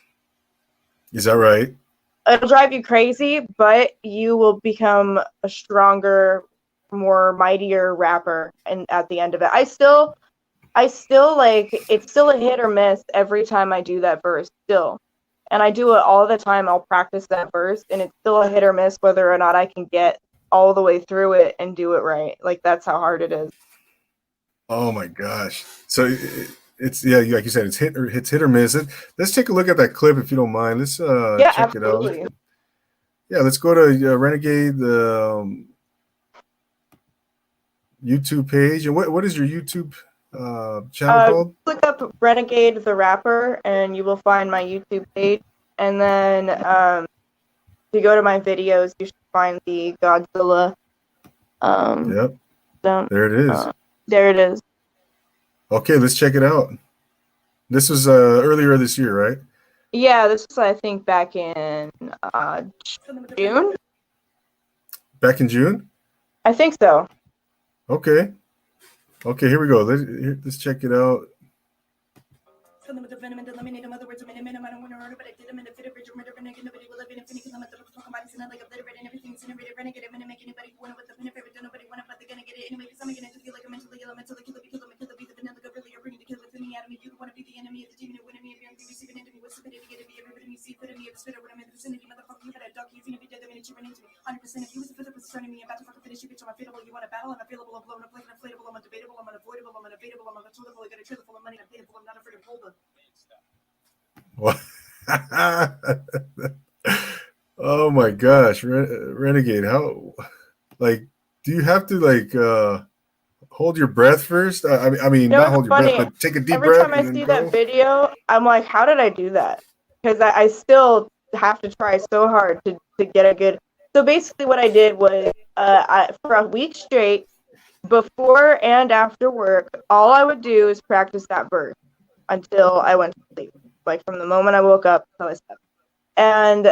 is that right? It'll drive you crazy, but you will become a stronger, more mightier rapper and at the end of it. I still like it's still a hit or miss every time I do that verse still. And I do it all the time. I'll practice that verse and it's still a hit or miss whether or not I can get all the way through it and do it right. Like that's how hard it is. Oh my gosh! So it's yeah, like you said, it's hit or miss. Let's take a look at that clip if you don't mind. Let's Yeah, check it out. absolutely. Yeah, let's go to Renegade the YouTube page. And what is your YouTube channel called? Look up Renegade the rapper and you will find my YouTube page. And then if you go to my videos, you should find the Godzilla. Um, Yep, don't, there it is. there it is. Okay, let's check it out. This was earlier this year, right? Yeah, this was I think back in June. Back in June. I think so. Okay, okay, here we go. Let's check it out. Kill them with the venom and eliminate them. Other words, I'm in a minimum. I don't want to murder, but I did them in a fit of rage. Murder, renegade, nobody will live in infinity. I'm at the talking about it, and like obliterated, and everything's innovated. Renegade, I'm gonna make anybody who want it with the benefit, but don't nobody want it, but they're gonna get it anyway. Because I'm gonna feel like a mentally ill, mentally kill them, be the vanilla, go really, bring the kill within me, out of me. You want to be the enemy of the demon, winning me, if you're receiving into me, what's the pity to get it, be everybody you see, put me, if spitter when I'm in the vicinity, motherfucker, you better duck, you finna be dead the minute you run into me. 100% if you was a physical concerning me, I'm about to fucking finish you, bitch, I'm unfavorable. You want a battle, I'm available, I'm blown up like an inflatable, I'm undebatable, I'm unavoidable, I'm unavailable, I'm uncontrollable, I got a trailer full of money, I'm payable, I'm not afraid of hold up. What? Oh my gosh, Renegade! How like do you have to like hold your breath first? I mean, You know, not it's hold your breath, funny. but take a deep Every breath time I and then see that go. video, I'm like, how did I do that? Because I still have to try so hard to get a good. So basically, what I did was, for a week straight, before and after work, all I would do is practice that verse until I went to sleep. Like from the moment I woke up till I slept. And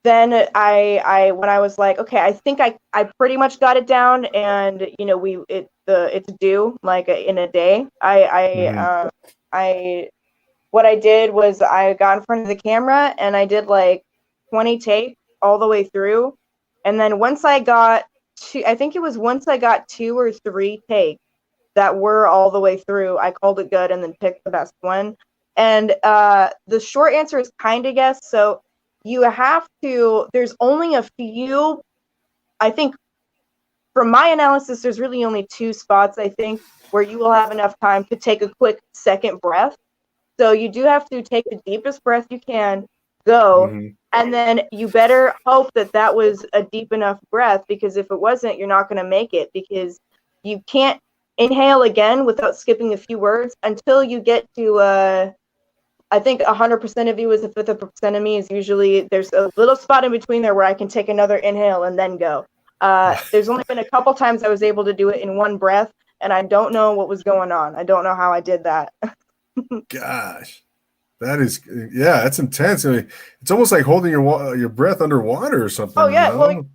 then I when I was like, okay, I think I pretty much got it down, and it's due like in a day. I what I did was I got in front of the camera and I did like 20 takes all the way through, and then once I got once I got 2 or 3 takes that were all the way through, I called it good and then picked the best one. And the short answer is kind of yes. So there's only a few, I think from my analysis, there's really only 2 spots, I think, where you will have enough time to take a quick second breath. So you do have to take the deepest breath you can, go, and then you better hope that was a deep enough breath, because if it wasn't, you're not going to make it, because you can't inhale again without skipping a few words until you get to I think 100% of you is a fifth of a percent of me is usually there's a little spot in between there where I can take another inhale and then go. There's only been a couple times I was able to do it in one breath, and I don't know what was going on. I don't know how I did that. Gosh, that's intense. I mean, it's almost like holding your breath underwater or something. Oh yeah, well,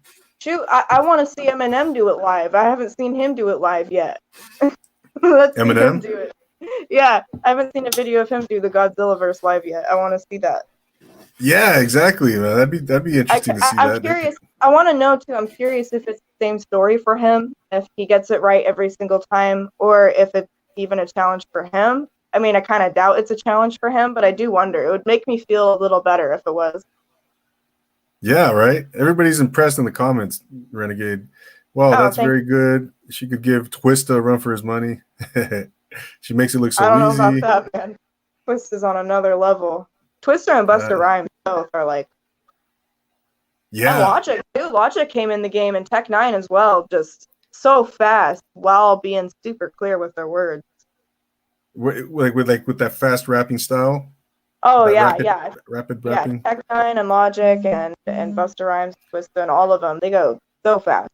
shoot, I want to see Eminem do it live. I haven't seen him do it live yet. Let's see him do it. Yeah, I haven't seen a video of him do the Godzilla verse live yet. I want to see that. Yeah, exactly, man. That'd be interesting to see. I'm curious. I want to know too. I'm curious if it's the same story for him, if he gets it right every single time, or if it's even a challenge for him. I mean, I kind of doubt it's a challenge for him, but I do wonder. It would make me feel a little better if it was. Yeah, right. Everybody's impressed in the comments, Renegade. Wow, that's very good. She could give Twista a run for his money. She makes it look so easy. I don't know about that, man. Twist is on another level. Twister and Busta Rhymes both are like. Yeah. And Logic too. Logic came in the game, and Tech 9 as well, just so fast while being super clear with their words. With that fast rapping style. Oh yeah, rapid rapping. Yeah, Tech 9 and Logic and Busta Rhymes, Twista, and all of them, they go so fast.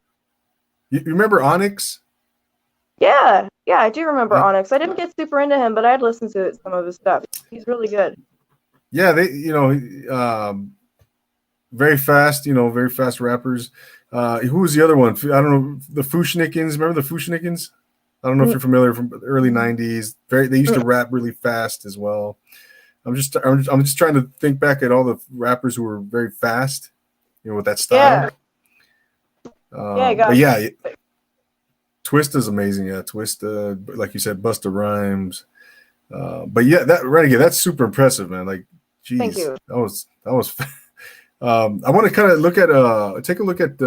You remember Onyx? Yeah, I do remember Onyx. I didn't get super into him, but I'd listen to some of his stuff. He's really good. Yeah, they, very fast, very fast rappers. Who was the other one? I don't know. The Fushnikins. Remember the Fushnikins? I don't know if you're familiar from the early '90s. They used to rap really fast as well. I'm just trying to think back at all the rappers who were very fast, with that style. Yeah. Twista's amazing. Yeah, Twista, like you said, Busta Rhymes. But yeah, that Renegade, that's super impressive, man. Like, geez, thank you. That was. I want to kind of take a look at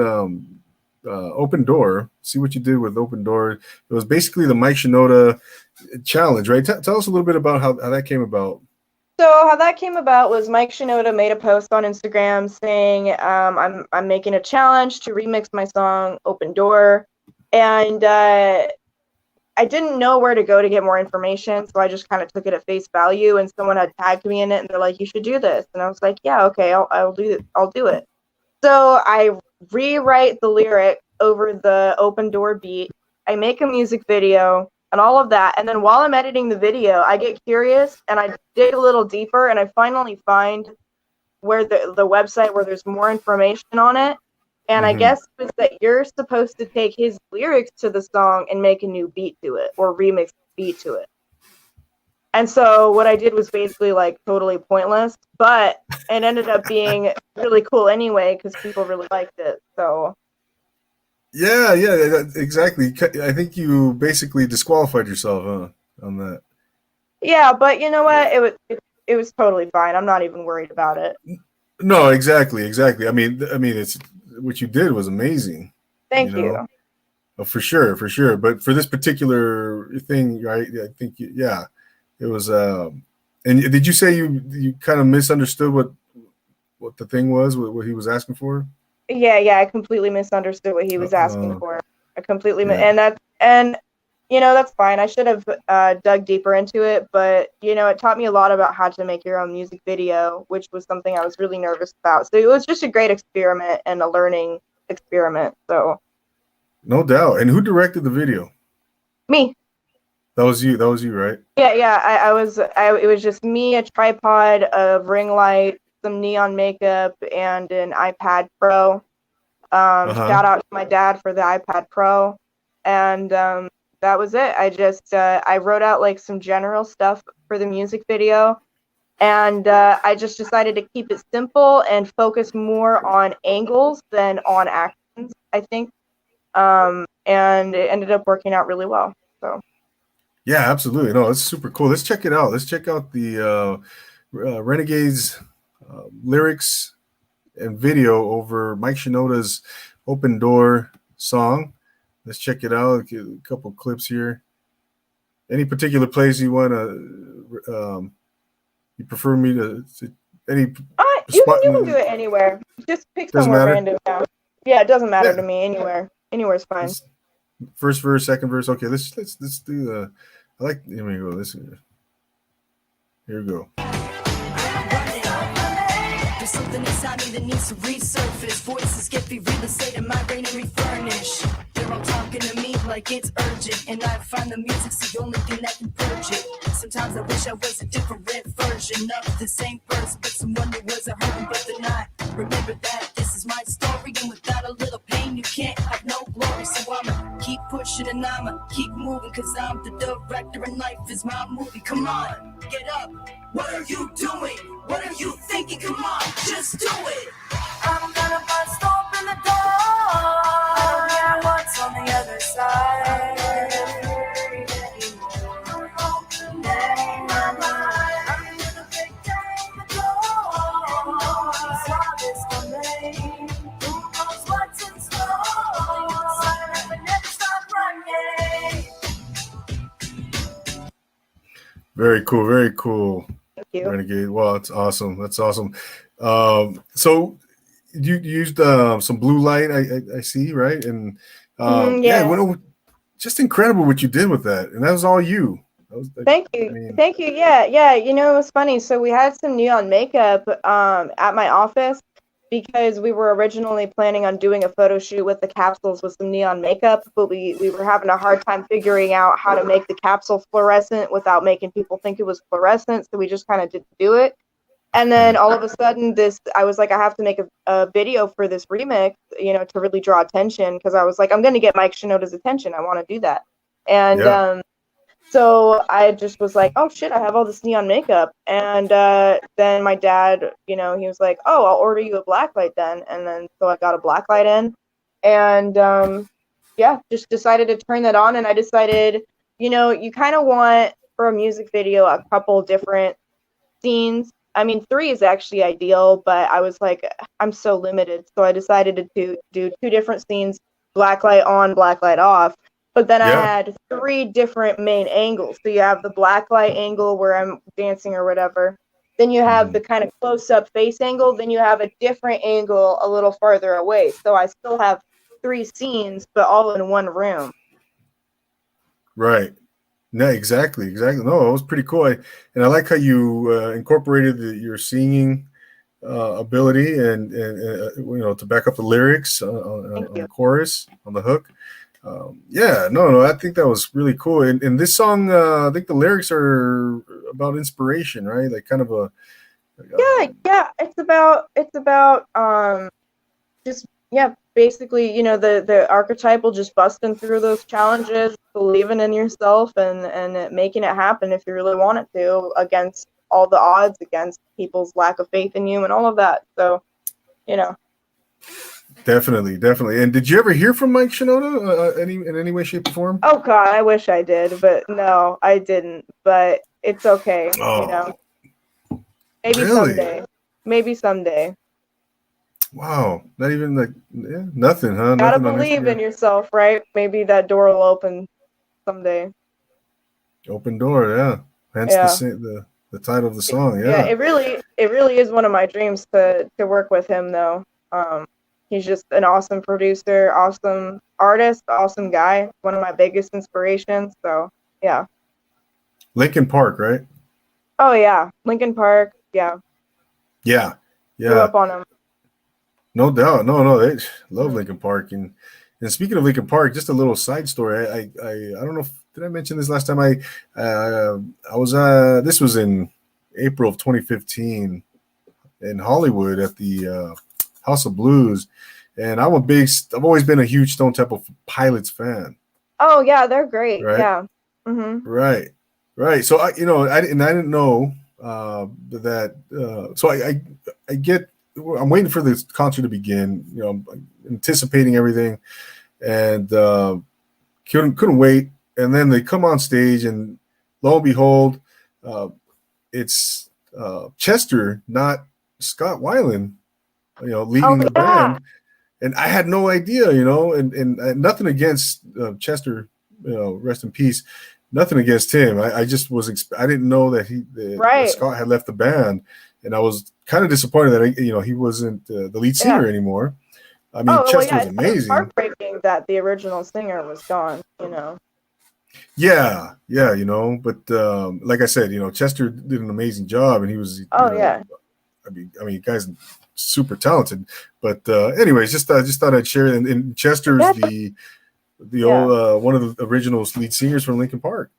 Open Door. See what you did with Open Door. It was basically the Mike Shinoda challenge, right? Tell us a little bit about how that came about. So how that came about was Mike Shinoda made a post on Instagram saying, I'm making a challenge to remix my song Open Door. And I didn't know where to go to get more information, so I just kind of took it at face value, and someone had tagged me in it, and they're like, you should do this. And I was like, yeah, okay, I'll do it. So I rewrite the lyric over the Open Door beat. I make a music video and all of that. And then while I'm editing the video, I get curious and I dig a little deeper, and I finally find where the website where there's more information on it. And I guess it's that you're supposed to take his lyrics to the song and make a new beat to it, or remix the beat to it. And so what I did was basically like totally pointless, but it ended up being really cool anyway because people really liked it. So. Yeah, exactly. I think you basically disqualified yourself on that. Yeah, but you know what? It was totally fine. I'm not even worried about it. No, exactly. I mean, it's what you did was amazing. Thank you. Oh, for sure. But for this particular thing, right? I think, it was. And did you say you kind of misunderstood what the thing was, what he was asking for? Yeah, I completely misunderstood what he was asking for. I completely and that's fine. I should have dug deeper into it, but it taught me a lot about how to make your own music video, which was something I was really nervous about. So it was just a great experiment and a learning experiment. So No doubt. And who directed the video? Me. That was you. That was you, right? Yeah. It was just me, a tripod, a ring light, some neon makeup, and an iPad Pro. Shout out to my dad for the iPad Pro, and that was it. I wrote out like some general stuff for the music video, and I just decided to keep it simple and focus more on angles than on actions, I think, and it ended up working out really well. So Yeah, absolutely. No, it's super cool. Let's check it out. Let's check out the Renegade's lyrics and video over Mike Shinoda's Open Door song. Let's check it out. Get a couple clips here. Any particular place you want to, you prefer me to any you spot? can do it anywhere. Just pick Doesn't somewhere matter? random now. Yeah, it doesn't matter Yeah. to me. Anywhere's fine. First verse, second verse. Okay, let's do the. I like. Here we go. Here we go. There's something inside me that needs to resurface. Voices get me real estate and my brain and refurnish. They're all talking to me like it's urgent, and I find the music's the only thing that can purge it. Sometimes I wish I was a different version of the same person, but someone who was a hurting, but then I remember that this is my story, and without a little pain you can't have no glory. So I'ma keep pushing and I'ma keep moving, cause I'm the director and life is my movie. Come on, get up. What are you doing? What are you thinking? Come on, just do it. I'm gonna bust open the door. Yeah, what's on the other side? I'm gonna break down the door. Saw this coming. Who knows what's in store? I never stop running. Very cool. Very cool. Thank you. Renegade. Wow, that's awesome. That's awesome. So you used some blue light, I see, right? And just incredible what you did with that. And that was all you. That was, Thank you. Thank you. Yeah. You know, it was funny. So we had some neon makeup at my office because we were originally planning on doing a photo shoot with the capsules with some neon makeup, but we were having a hard time figuring out how to make the capsule fluorescent without making people think it was fluorescent. So we just kind of didn't do it. And then all of a sudden I was like, I have to make a video for this remix, you know, to really draw attention. Because I was like, I'm going to get Mike Shinoda's attention. I want to do that. And so I just was like, oh shit, I have all this neon makeup. And then my dad, you know, he was like, oh, I'll order you a blacklight then. And then so I got a blacklight in. And just decided to turn that on. And I decided, you know, you kind of want for a music video a couple different scenes. I mean, 3 is actually ideal, but I was like, I'm so limited. So I decided to do 2 different scenes, blacklight on, blacklight off. But then I had 3 different main angles. So you have the blacklight angle where I'm dancing or whatever. Then you have the kind of close-up face angle. Then you have a different angle a little farther away. So I still have 3 scenes, but all in one room. Right. No, exactly. No, it was pretty cool. And I like how you incorporated your singing ability and you know, to back up the lyrics on the chorus, on the hook. I think that was really cool. And this song, I think the lyrics are about inspiration, right? Like kind of a it's about basically, you know, the archetypal just busting through those challenges, believing in yourself and making it happen if you really want it to, against all the odds, against people's lack of faith in you and all of that. So, you know. Definitely. And did you ever hear from Mike Shinoda in any way, shape, or form? Oh God, I wish I did, but no, I didn't. But it's okay, you know. Maybe someday. Wow, not even like nothing, huh? Gotta Nothing believe in yourself, right? Maybe that door will open someday. Open door, yeah. Hence the title of the song, yeah. It really is one of my dreams to work with him, though. He's just an awesome producer, awesome artist, awesome guy. One of my biggest inspirations. So yeah. Linkin Park, right? Oh yeah, Linkin Park. Yeah. Yeah. Grew up on him. No doubt. No, they love Linkin Park, and And speaking of Lincoln Park, just a little side story. I don't know if did I mention this last time. I was this was in April of 2015 in Hollywood at the House of Blues, and I've always been a huge Stone Temple Pilots fan. Oh yeah, they're great. Right, Yeah. Mm-hmm. right. So I didn't know that. So I get. I'm waiting for this concert to begin. I'm anticipating everything, and couldn't wait. And then they come on stage, and lo and behold, it's Chester, not Scott Weiland, leading the band. And I had no idea, and nothing against Chester, rest in peace. Nothing against him. I just I didn't know that that Scott had left the band, and I was kind of disappointed that he wasn't the lead singer anymore. I mean, Chester was amazing. It's heartbreaking that the original singer was gone. Yeah, but like I said, Chester did an amazing job, and he was. I mean, guy's super talented. But anyways, just thought I'd share it. And Chester's the old one of the original lead singers from Linkin Park.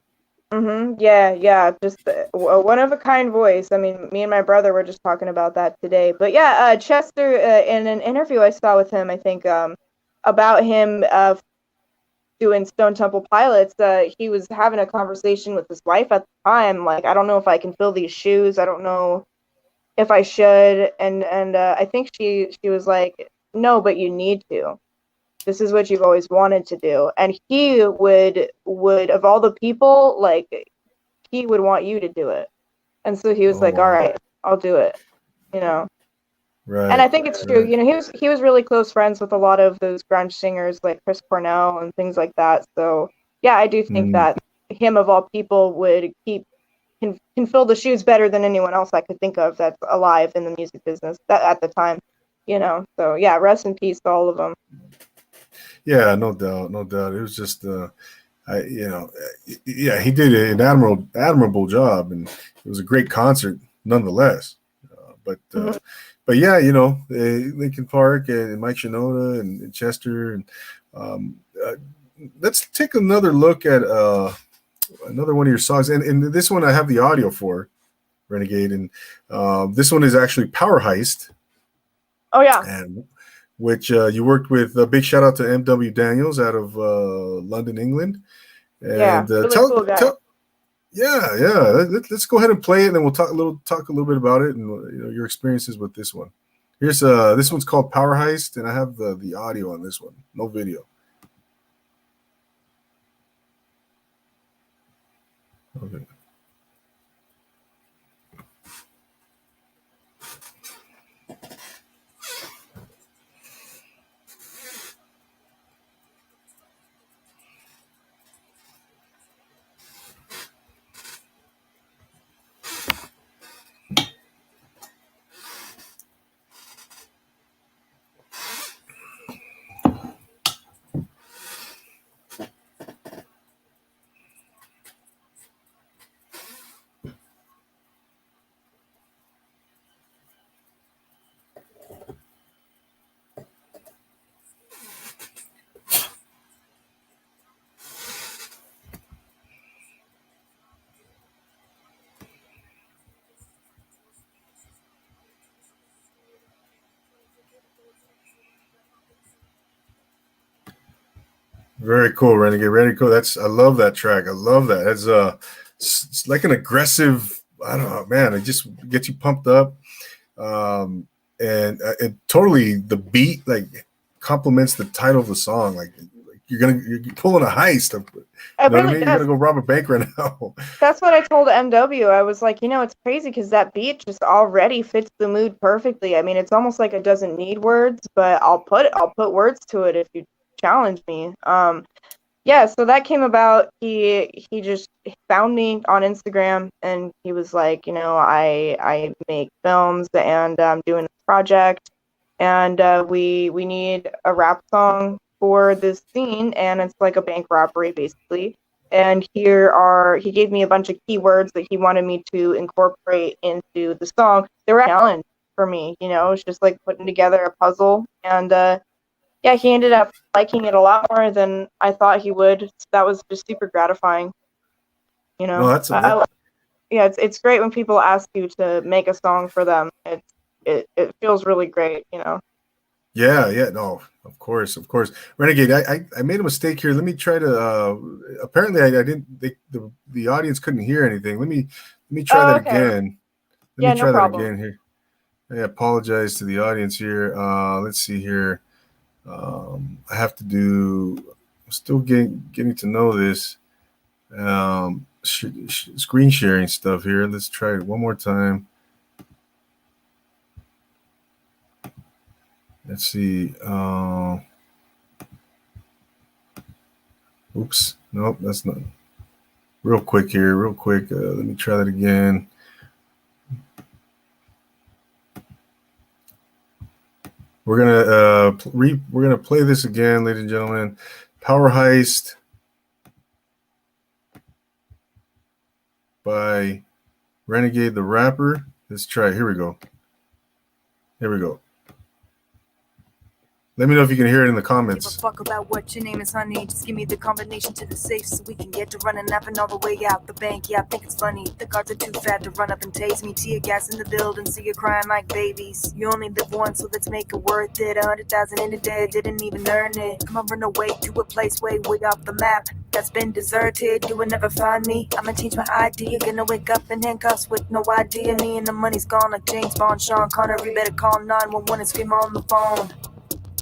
Mm-hmm. Yeah. Just a one of a kind voice. I mean, me and my brother were just talking about that today. But yeah, Chester, in an interview I saw with him, I think about him doing Stone Temple Pilots, he was having a conversation with his wife at the time. Like, I don't know if I can fill these shoes. I don't know if I should. And I think she was like, no, but you need to. This is what you've always wanted to do. And he would of all the people, like, he would want you to do it. And so he was all right, I'll do it. Right. And I think it's true. He was really close friends with a lot of those grunge singers like Chris Cornell and things like that. So yeah, I do think that him of all people would can fill the shoes better than anyone else I could think of that's alive in the music business at the time. So yeah, rest in peace to all of them. Yeah, no doubt. It was just, he did an admirable job, and it was a great concert nonetheless. But yeah, Linkin Park and Mike Shinoda and Chester, and let's take another look at another one of your songs, and this one I have the audio for, Renegade, and this one is actually Power Heist. Oh yeah. And which you worked with. A big shout out to M.W. Daniels out of London, England. And really cool guy. Let's go ahead and play it, and then we'll talk a little bit about it and your experiences with this one. Here's this one's called Power Heist, and I have the audio on this one, no video. Okay. Very cool, Renegade. Very cool. I love that track. I love that. It's like an aggressive. I don't know, man. It just gets you pumped up, and it totally the beat like complements the title of the song. Like you're pulling a heist. You know what I mean? You're gonna go rob a bank right now. That's what I told MW. I was like, it's crazy because that beat just already fits the mood perfectly. I mean, it's almost like it doesn't need words, but I'll put words to it if you challenge me. So that came about. He just found me on Instagram, and he was like, I make films, and I'm doing a project, and we need a rap song for this scene, and it's like a bank robbery basically. And he gave me a bunch of keywords that he wanted me to incorporate into the song. They were a challenge for me, it's just like putting together a puzzle, and Yeah, he ended up liking it a lot more than I thought he would. That was just super gratifying. You No, know, that's that, yeah, it's great when people ask you to make a song for them. It feels really great. You know. yeah. No, of course, of course. Renegade, I made a mistake here. Let me try to. Apparently, I didn't. The audience couldn't hear anything. Let me try Oh, that okay. again. Let Yeah, me no try that problem. again here. I apologize to the audience here. Let's see here. I have to do. I'm still getting to know this screen sharing stuff here. Let's try it one more time. Let's see. Oops. Nope, that's not. Real quick here. Real quick. Let me try that again. We're gonna play this again, ladies and gentlemen. Power Heist by Renegade the Rapper. Let's try it. Here we go. Here we go. Let me know if you can hear it in the Give a comments. fuck about what your name is, honey. Just give me the combination to the safe so we can get to running up and all the way out the bank. Yeah, I think it's funny. The guards are too fat to run up and tase me. Tear gas in the building, so you're crying like babies. You only live once, so let's make it worth it. 100,000 in a day, didn't even earn it. Come on, run away to a place way off the map that's been deserted. You will never find me. I'ma change my ID. You're gonna wake up in handcuffs with no idea. Me and the money's gone like James Bond, Sean Connery. Better call 911 and scream on the phone.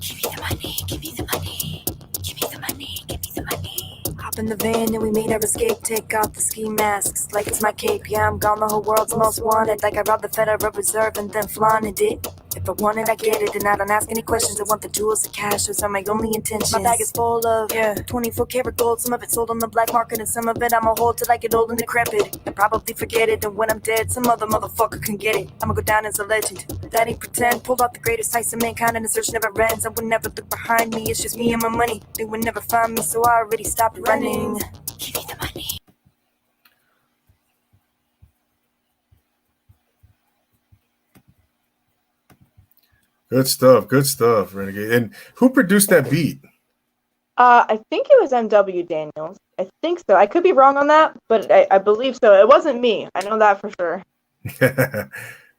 Give me the money, give me the money, give me the money, give me the money. Hop in the van and we made our escape. Take off the ski masks like it's my cape. Yeah, I'm gone, the whole world's most wanted. Like I robbed the Federal Reserve and then flaunted it. If I want it, I get it, and I don't ask any questions. I want the jewels, the cash, those are my only intentions. My bag is full of 24 karat gold. Some of it sold on the black market, and some of it I'ma hold till I get old and decrepit. And probably forget it, and when I'm dead, some other motherfucker can get it. I'ma go down as a legend. That ain't pretend. Pulled off the greatest heist of mankind, and the search never ends. I would never look behind me. It's just me and my money. They would never find me, so I already stopped running. Give me the money. Good stuff, Renegade. And who produced that beat? I think it was M.W. Daniels. I think so. I could be wrong on that, but I believe so. It wasn't me. I know that for sure.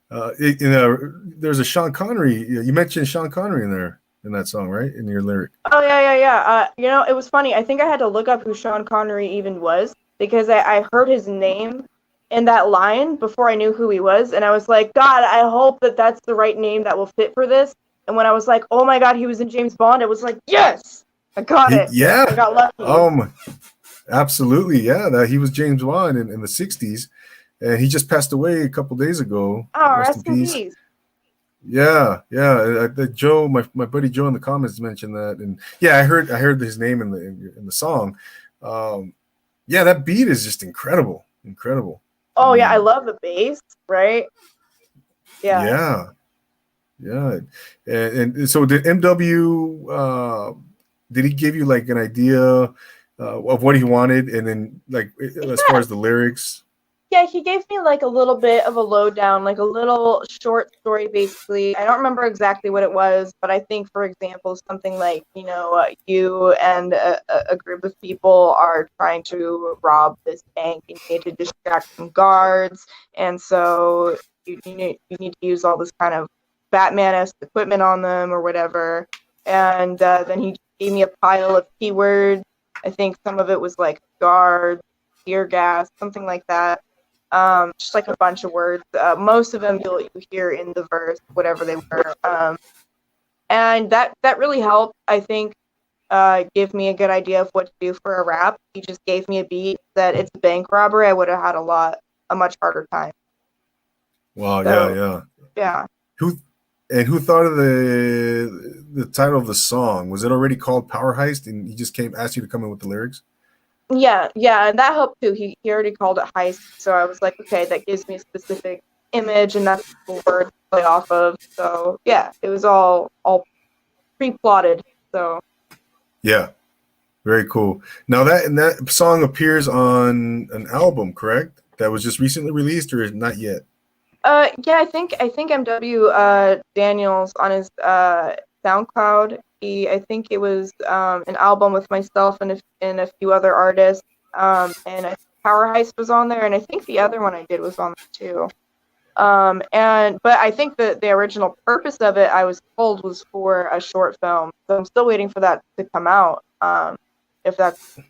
There's a Sean Connery. You mentioned Sean Connery in there in that song, right? In your lyric. Oh, yeah. You know, it was funny. I think I had to look up who Sean Connery even was because I heard his name in that line before I knew who he was. And I was like, God, I hope that that's the right name that will fit for this. And when I was like, oh my God, he was in James Bond, it was like, yes, I got it. Yeah. I got lucky. Absolutely. Yeah. He was James Bond in the 60s. And he just passed away a couple days ago. Oh, rest in peace. Yeah. Joe, my buddy Joe in the comments mentioned that, and yeah, I heard his name in the song. Yeah, that beat is just incredible. Oh yeah, I love the bass, right? Yeah. And so did MW? Did he give you like an idea of what he wanted, and then like as far as the lyrics? Yeah, he gave me like a little bit of a lowdown, like a little short story, basically. I don't remember exactly what it was, but I think, for example, something like, you and a group of people are trying to rob this bank and you need to distract some guards. And so you need to use all this kind of Batman-esque equipment on them or whatever. And then he gave me a pile of keywords. I think some of it was like guards, tear gas, something like that. Just like a bunch of words. Most of them you hear in the verse, whatever they were. And that really helped, I think, give me a good idea of what to do for a rap. He just gave me a beat that it's a bank robbery. I would have had a much harder time. Wow, so, yeah. Who thought of the title of the song? Was it already called Power Heist, and he just asked you to come in with the lyrics? Yeah, and that helped too. He already called it heist, so I was like, okay, that gives me a specific image, and that's the word to play off of. So yeah, it was all pre-plotted. So yeah, very cool. Now that song appears on an album, correct? That was just recently released, or not yet? Yeah, I think MW Daniels on his that SoundCloud. I think it was an album with myself and a few other artists. And I think Power Heist was on there, and I think the other one I did was on there too. But I think that the original purpose of it, I was told, was for a short film. So I'm still waiting for that to come out. If that's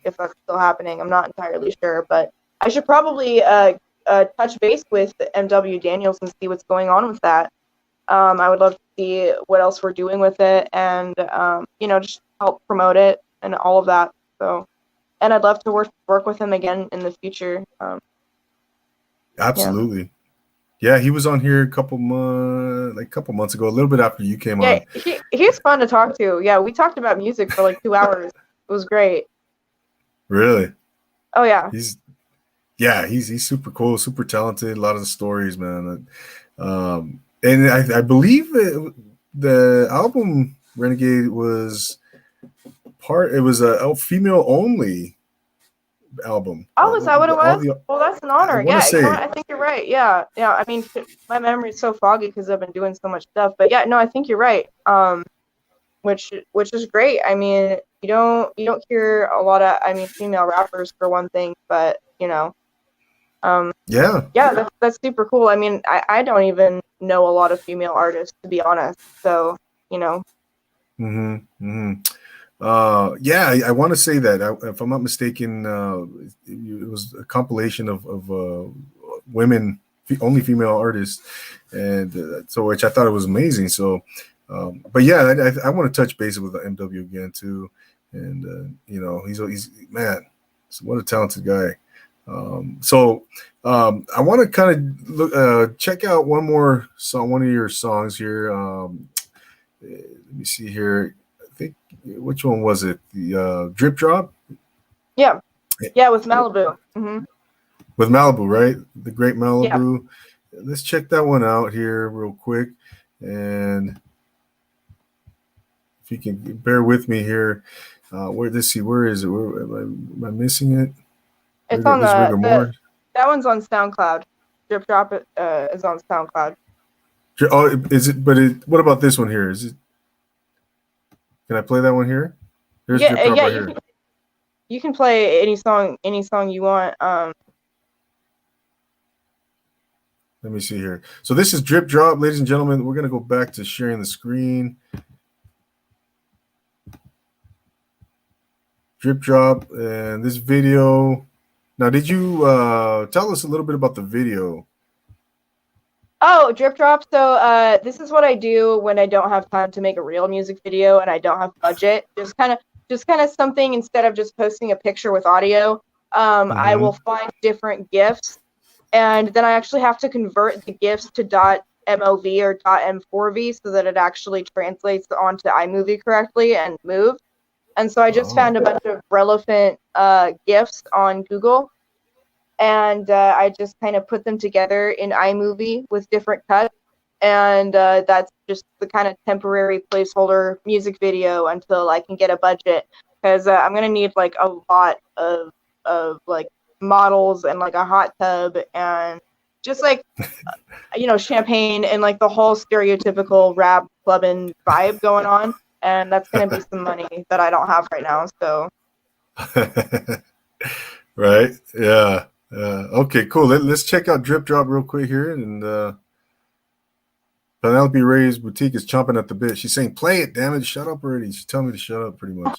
still happening, I'm not entirely sure. But I should probably touch base with MW Daniels and see what's going on with that. I would love to see what else we're doing with it, and just help promote it and all of that. So, and I'd love to work with him again in the future. Absolutely. Yeah, he was on here a couple months ago, a little bit after you came on. He's fun to talk to. Yeah, we talked about music for like 2 hours. It was great. Really? Oh yeah. He's super cool, super talented. A lot of the stories, man. And I believe the album Renegade was a female only album. Oh, is that what it was? Well, that's an honor. Yeah, I think you're right. Yeah. I mean, my memory is so foggy because I've been doing so much stuff. But yeah, no, I think you're right. Which is great. I mean, you don't hear a lot of, female rappers for one thing, but yeah, that's super cool. I mean, I don't even know a lot of female artists, to be honest. So, I want to say that if I'm not mistaken, it was a compilation of women, only female artists, and so which I thought it was amazing. So, but yeah, I want to touch base with MW again too, and he's man, what a talented guy. So I want to kind of look, check out one more song, one of your songs here. Let me see here. I think, which one was it? The Drip Drop? Yeah, with Malibu. Mm-hmm. With Malibu, right? The Great Malibu. Yeah. Let's check that one out here real quick. And if you can bear with me here. Where is it? Am I missing it? It's on that one's on SoundCloud. Drip Drop is on SoundCloud. Oh, is it? But what about this one here? Is it? Can I play that one here? There's Drip Drop right here. You can play any song you want. Let me see here. So this is Drip Drop, ladies and gentlemen. We're gonna go back to sharing the screen. Drip Drop, and this video. Now, did you tell us a little bit about the video? Oh, Drip Drop. So this is what I do when I don't have time to make a real music video and I don't have budget. Just kind of something, instead of just posting a picture with audio, I will find different GIFs, and then I actually have to convert the GIFs to .mov or .m4v so that it actually translates onto iMovie correctly and moves. And so I just found a bunch of relevant GIFs on Google, and I just kind of put them together in iMovie with different cuts, and that's just the kind of temporary placeholder music video until I can get a budget, because I'm gonna need like a lot of like models and like a hot tub and just like champagne and like the whole stereotypical rap clubbing vibe going on. And that's going to be some money that I don't have right now. So, right? Yeah. Okay, cool. Let's check out Drip Drop real quick here. And Penelope Ray's Boutique is chomping at the bit. She's saying, "Play it, damn it! Shut up already." She's telling me to shut up, pretty much.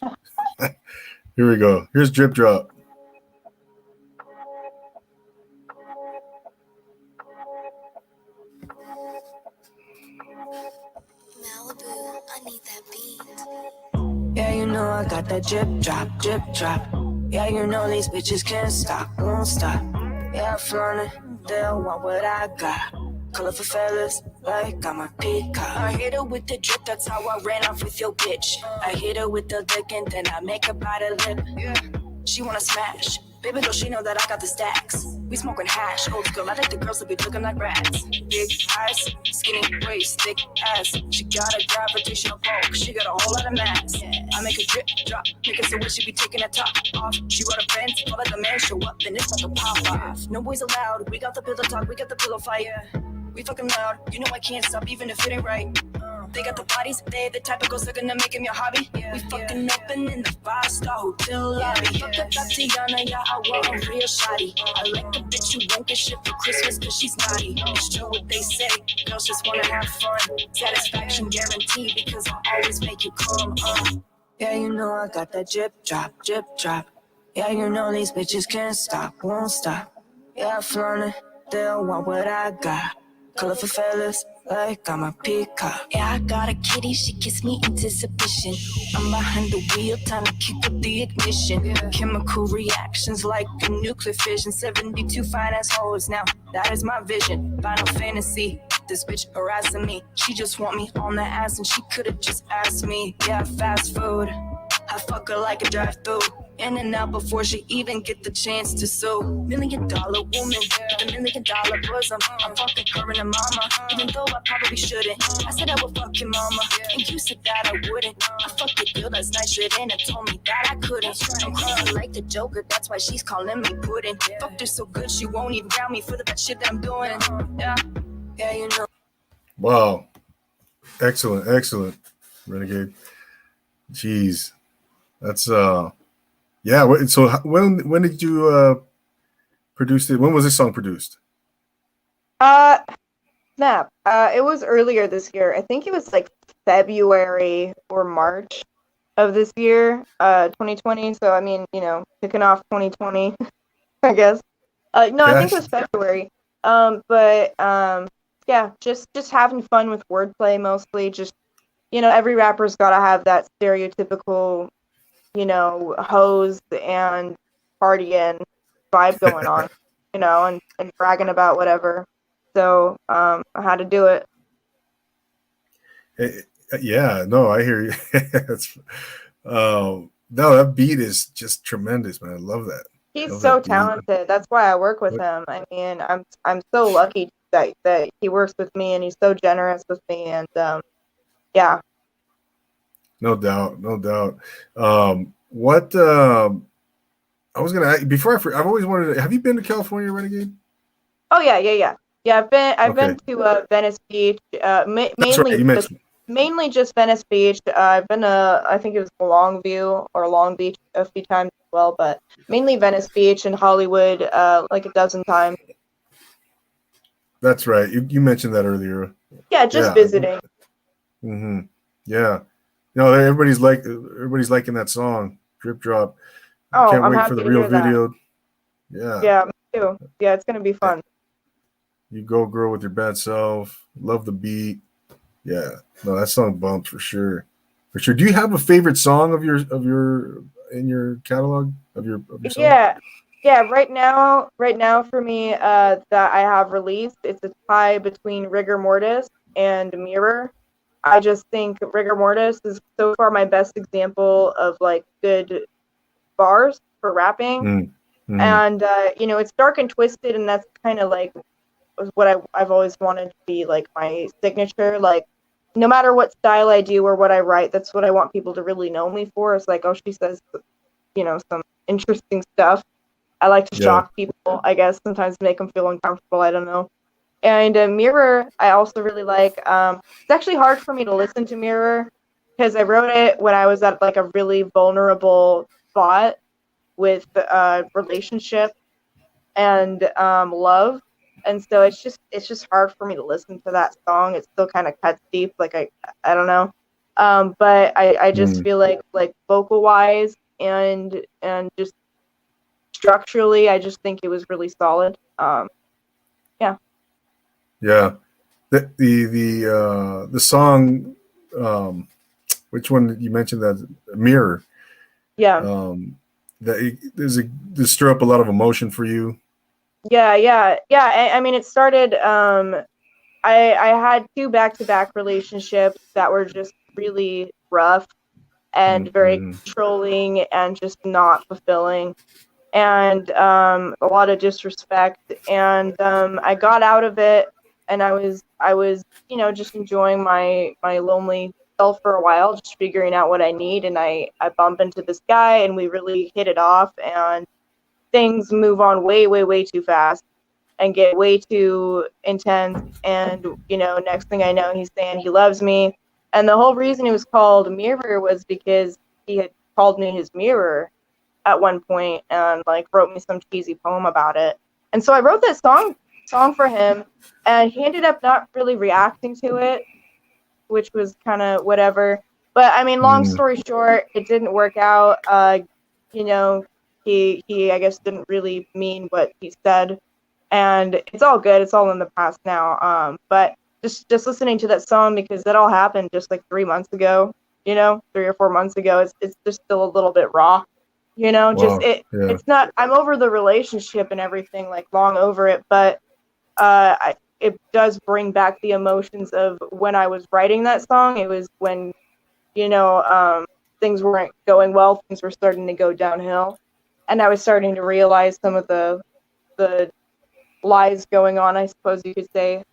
Here we go. Here's Drip Drop. Yeah, I got that drip drop, drip drop. Yeah, these bitches can't stop, won't stop. Yeah, I flaunt it, they don't want what I got. Colorful fellas, like I'm a peacock. I hit her with the drip, that's how I ran off with your bitch. I hit her with the dick and then I make her bite her lip. Yeah. She wanna smash, baby, does she know that I got the stacks? We smoking hash, old girl, I like the girls that be looking like rats. Big eyes, skinny waist, thick ass. She got a gravitational pull, she got a whole lot of mass. I make a drip drop, make it so we should be taking a top off. She rode a Benz, all like the man show up, and it's like a pop off. No boys allowed, we got the pillow talk, we got the pillow fight. We fucking loud, I can't stop even if it ain't right. They got the bodies, they the type of girls that are gonna make him your hobby. We fucking open in the 5-star hotel lobby. Fuck up Tatiana, yeah, I want a real shawty. I like the bitch who won't get shit for Christmas cause she's naughty. It's true what they say, girls just wanna have fun. Satisfaction guaranteed because I always make you come. Yeah, you know I got that drip drop, drip drop. Yeah, you know these bitches can't stop, won't stop. Yeah, I flaunt it, they don't want what I got. Colorful fellas, like I'm a peacock. Yeah, I got a kitty, she kiss me into submission. I'm behind the wheel, time to kick up the ignition. Chemical reactions like a nuclear fission. 72 fine ass hoes, now that is my vision. Final fantasy, this bitch harassing me. She just want me on the ass and she could've just asked me. Yeah, fast food, I fuck her like a drive-through. In and out before she even get the chance to sue. $1 million woman with $1 million bosom. I'm fucking her and her mama, even though I probably shouldn't. I said I would fuck your mama, and you said that I wouldn't. I fucked the girl that's nice shit and it told me that I couldn't. I'm crying like the Joker, that's why she's calling me Puddin'. Fucked her so good she won't even ground me for the bad shit that I'm doing. Yeah, you know. Wow, excellent, Renegade. Jeez, that's yeah. So when did you produce it? When was this song produced? Snap. It was earlier this year. I think it was like February or March of this year, 2020. So I mean, you know, kicking off 2020, I guess. No, I think it was February. Yeah, just having fun with wordplay mostly. Just, you know, every rapper's got to have that stereotypical, you know, hose and partying vibe going on, you know, and bragging about whatever. So I had to do it. Yeah, no, I hear you. That's no, that beat is just tremendous, man. I love that. He's so talented. That's why I work with him. I mean, I'm so lucky that he works with me and he's so generous with me, and yeah. No doubt. What I was gonna ask, I've always wanted to. Have you been to California, Renegade? Oh yeah. I've been to Venice Beach. Mainly right, you mentioned. Mainly just Venice Beach. I've been to, I think it was Longview or Long Beach a few times as well, but mainly Venice Beach and Hollywood like a dozen times. That's right. You mentioned that earlier. Yeah, just visiting. Mm-hmm. Yeah. No, everybody's liking that song, Drip Drop. Oh, Can't I'm wait happy for the to real hear that. video. Yeah. Yeah, me too. Yeah, it's gonna be fun. You go girl with your bad self. Love the beat. Yeah. No, that song bumps for sure. For sure. Do you have a favorite song of your in your catalog of your song? Yeah. Right now for me, that I have released, it's a tie between Rigor Mortis and Mirror. I just think Rigor Mortis is so far my best example of like good bars for rapping. Mm-hmm. And you know, it's dark and twisted, and that's kind of like what I've always wanted to be like my signature. Like, no matter what style I do or what I write, that's what I want people to really know me for. It's like, oh, she says, you know, some interesting stuff. I like to shock people, I guess, sometimes make them feel uncomfortable. I don't know. And Mirror, I also really like. It's actually hard for me to listen to Mirror because I wrote it when I was at like a really vulnerable spot with relationship and love, and so it's just hard for me to listen to that song. It still kind of cuts deep, like I don't know, but I just feel like vocal wise and just structurally, I just think it was really solid. Yeah. The song, which one you mentioned, that Mirror? Yeah. That does stir up a lot of emotion for you. Yeah. I mean, it started. I had 2 back-to-back relationships that were just really rough and very controlling and just not fulfilling, and a lot of disrespect. And I got out of it, and I was you know, just enjoying my lonely self for a while, just figuring out what I need. And I bump into this guy, and we really hit it off, and things move on way too fast and get way too intense. And you know, next thing I know, he's saying he loves me, And the whole reason it was called Mirror was because he had called me his mirror at one point and like wrote me some cheesy poem about it. And so I wrote that song for him, and he ended up not really reacting to it, which was kind of whatever. But I mean, long Mm, story short, it didn't work out. You know, he I guess didn't really mean what he said, and it's all good. It's all in the past now. But just listening to that song, because that all happened just like 3 months ago. 3 or 4 months ago. It's just still a little bit raw. Just wow. Yeah. it's not. I'm over the relationship and everything, like long over it, but it does bring back the emotions of when I was writing that song. It was when things weren't going well, things were starting to go downhill, and I was starting to realize some of the lies going on, I suppose you could say,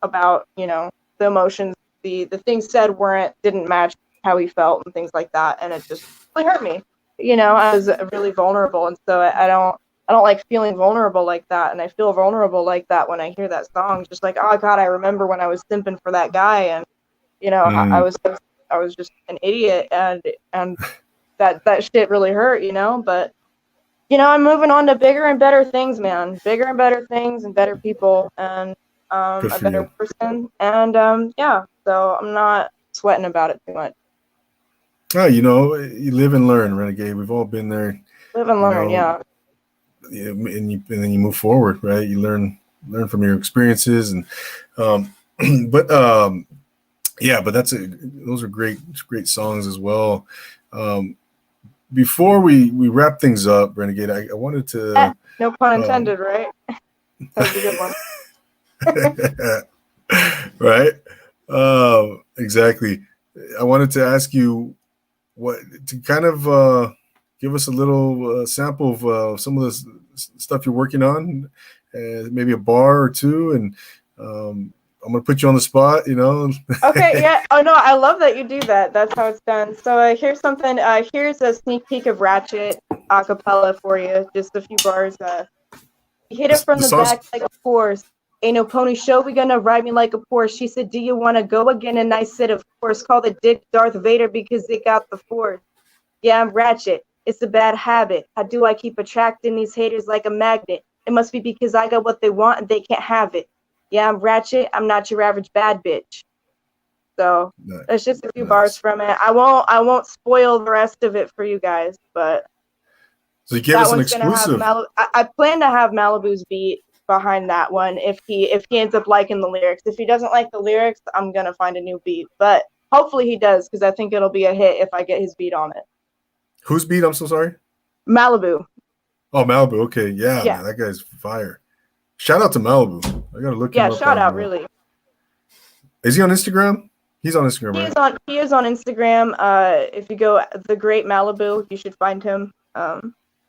about the emotions, the things said didn't match how he felt and things like that, and it just really hurt me. I was really vulnerable, and so I don't like feeling vulnerable like that, and I feel vulnerable like that when I hear that song. Just like, oh God, I remember when I was simping for that guy, and I Mm, was just an idiot, and that shit really hurt. But I'm moving on to bigger and better things, man. Bigger and better things and better people, and good a for better you. person. And yeah, so I'm not sweating about it too much. Oh, you live and learn, Renegade. We've all been there, Live and you learn, know, yeah. and then you move forward, right? You learn from your experiences, and um, but yeah, but those are great songs as well. Um, before we wrap things up, Renegade, I wanted to No pun um, intended, right? That was a good one. right, exactly. I wanted to ask you what to kind of give us a little sample of some of the stuff you're working on, maybe a bar or two, and I'm gonna put you on the spot. Okay, yeah. Oh no, I love that you do that. That's how it's done. So here's something. Here's a sneak peek of Ratchet a cappella for you. Just a few bars. Hit it from the the songs. back like a horse. Ain't no pony show, we gonna ride me like a Porsche. She said, do you wanna go again? And I said, of course. Call the dick Darth Vader because it got the force. Yeah, I'm Ratchet. It's a bad habit. How do I keep attracting these haters like a magnet? It must be because I got what they want and they can't have it. Yeah, I'm Ratchet. I'm not your average bad bitch. So that's just a few bars Nice. from it. I won't spoil the rest of it for you guys, but So you gave that us an one's gonna have exclusive. I plan to have Malibu's beat behind that one if he ends up liking the lyrics. If he doesn't like the lyrics, I'm gonna find a new beat. But hopefully he does, because I think it'll be a hit if I get his beat on it. Whose beat? I'm so sorry. Malibu. Oh, Malibu. Okay, yeah, Yeah. man, that guy's fire. Shout out to Malibu. I gotta look him Yeah, up shout on. out really. Is he on Instagram? He's on Instagram, He right? is on he is on Instagram. If you go The Great Malibu, you should find him.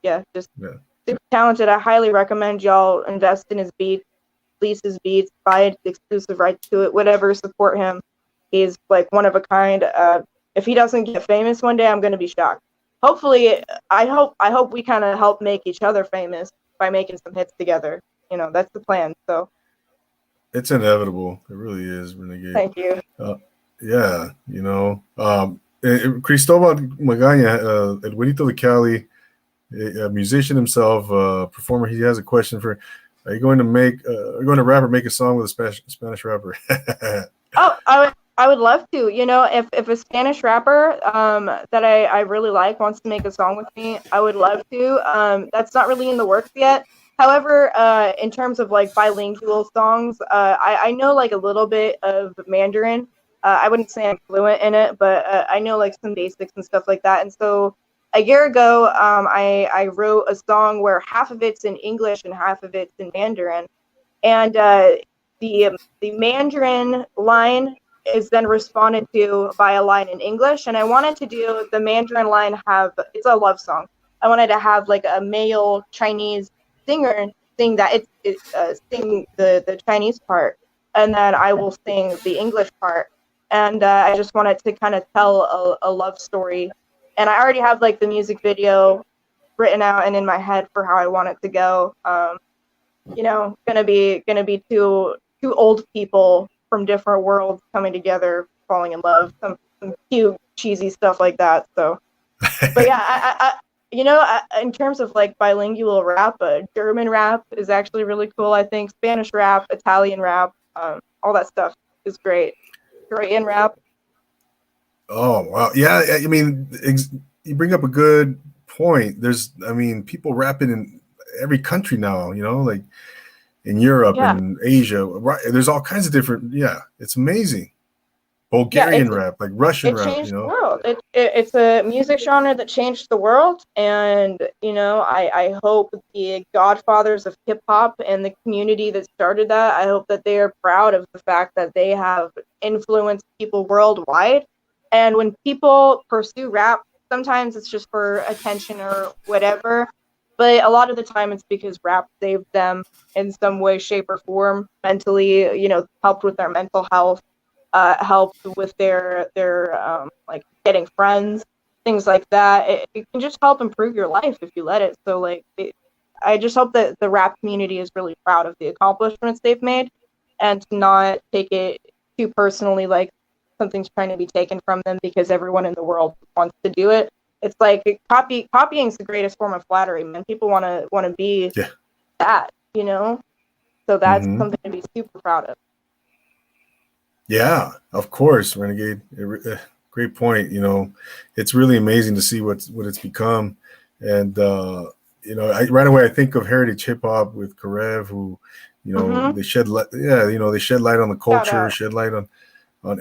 Yeah, just Yeah. super talented. I highly recommend y'all invest in his beats, lease his beats, buy exclusive rights to it, whatever, support him. He's like one of a kind. If he doesn't get famous one day, I'm gonna be shocked. Hopefully, I hope we kind of help make each other famous by making some hits together. That's the plan. So It's inevitable. It really is, Renegade. thank you. Uh, yeah, Cristobal Magaña, El Güerito de Cali, a musician himself, performer. He has a question for: are you going to rap or make a song with a Spanish rapper? Oh, I would love to. If a Spanish rapper that I really like wants to make a song with me, I would love to. That's not really in the works yet. However, in terms of like bilingual songs, I know like a little bit of Mandarin. I wouldn't say I'm fluent in it, but I know like some basics and stuff like that. And so a year ago, I wrote a song where half of it's in English and half of it's in Mandarin, and the Mandarin line is then responded to by a line in English. And I wanted to do the Mandarin line it's a love song. I wanted to have like a male Chinese singer sing that sing the Chinese part, and then I will sing the English part. And I just wanted to kind of tell a love story. And I already have like the music video written out and in my head for how I want it to go. Gonna be two old people from different worlds coming together falling in love, some cute, cheesy stuff like that. So, but yeah, in terms of like bilingual rap, German rap is actually really cool. I think Spanish rap, Italian rap, all that stuff is great. Korean rap. Oh wow, yeah. I mean, you bring up a good point. People rapping in every country now. Like in Europe Yeah. and Asia. Right? There's all kinds of different. Yeah, it's amazing. Bulgarian rap, like Russian It rap. changed the world. It's a music genre that changed the world, and I hope the godfathers of hip hop and the community that started that, I hope that they are proud of the fact that they have influenced people worldwide. And when people pursue rap, sometimes it's just for attention or whatever, but a lot of the time it's because rap saved them in some way, shape, or form, mentally, helped with their mental health, helped with their like getting friends, things like that. It can just help improve your life if you let it. So I just hope that the rap community is really proud of the accomplishments they've made, and to not take it too personally, like something's trying to be taken from them because everyone in the world wants to do it. It's like copying is the greatest form of flattery, man. People want to be that, So that's something to be super proud of. Yeah, of course, Renegade. Great point. It's really amazing to see what it's become, and right away I think of heritage hip hop with Karev, who, they shed light. Yeah, they shed light on the culture, shed light on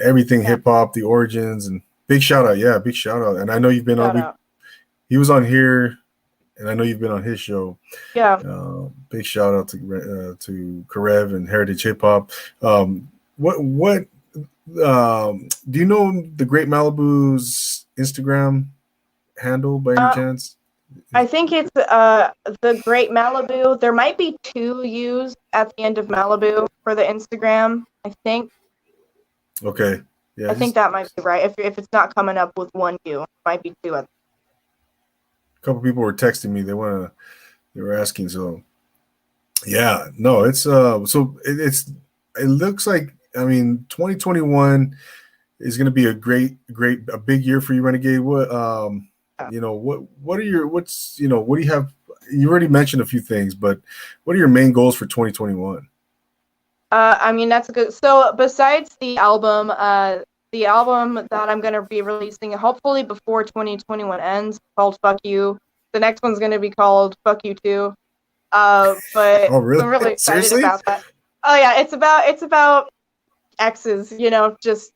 everything hip hop, the origins, and big shout out. Yeah, big shout out. And I know you've been on. He was on here, and I know you've been on his show. Yeah. Big shout out to Karev and Heritage Hip Hop. What do you know the Great Malibu's Instagram handle by any chance? I think it's the Great Malibu. There might be 2 U's at the end of Malibu for the Instagram, I think. Okay. Yeah. I think that might be right. If it's not coming up with 1 U, it might be 2. A couple people were texting me. They were asking. So yeah, no, it's it looks like, 2021 is going to be a big year for you, Renegade. What do you have? You already mentioned a few things, but what are your main goals for 2021? That's good. So besides the album that I'm going to be releasing hopefully before 2021 ends, called Fuck You. The next one's going to be called Fuck You Too. But oh, really? I'm really excited Seriously? about that. Oh yeah, it's about exes, just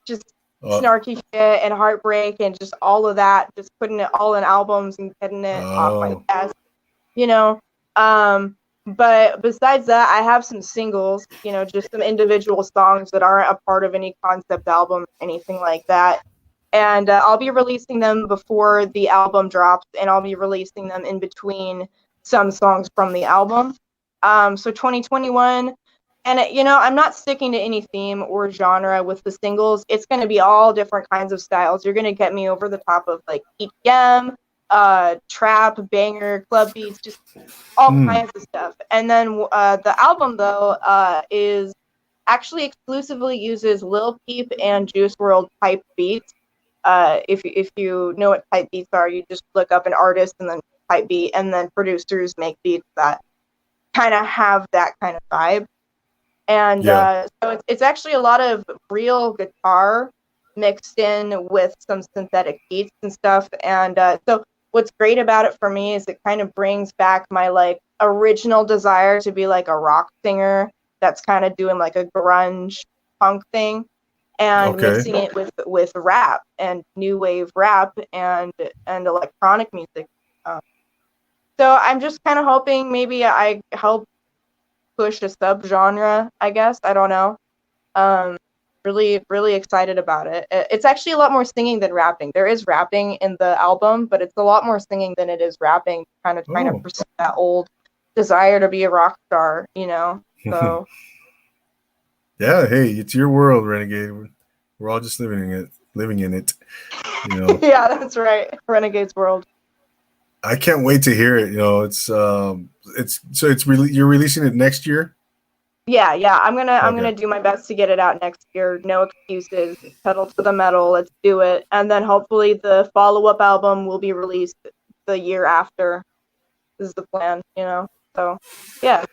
snarky shit and heartbreak and just all of that, just putting it all in albums and getting it off my chest, But besides that, I have some singles, just some individual songs that aren't a part of any concept album, anything like that. And I'll be releasing them before the album drops, and I'll be releasing them in between some songs from the album. So 2021, and I'm not sticking to any theme or genre with the singles. It's going to be all different kinds of styles. You're going to get me over the top of like EDM, trap, banger, club beats, just all kinds of stuff. And then the album though is actually exclusively uses Lil Peep and Juice WRLD type beats. If you know what type beats are, you just look up an artist and then type beat, and then producers make beats that kind of have that kind of vibe. And so it's actually a lot of real guitar mixed in with some synthetic beats and stuff. And so what's great about it for me is it kind of brings back my like original desire to be like a rock singer that's kind of doing like a grunge punk thing, and mixing it with rap and new wave rap and electronic music. So I'm just kind of hoping maybe I help push a subgenre, I guess. I don't know. Really, really excited about it. It's actually a lot more singing than rapping. There is rapping in the album, but it's a lot more singing than it is rapping, kind of trying to pursue that old desire to be a rock star, So yeah, hey, it's your world, Renegade. We're all just living in it. Yeah, that's right. Renegade's world. I can't wait to hear it. You're releasing it next year. Yeah, I'm Okay. gonna do my best to get it out next year. No excuses. Pedal to the metal. Let's do it. And then hopefully the follow-up album will be released the year after. This is the plan, you know. So yeah.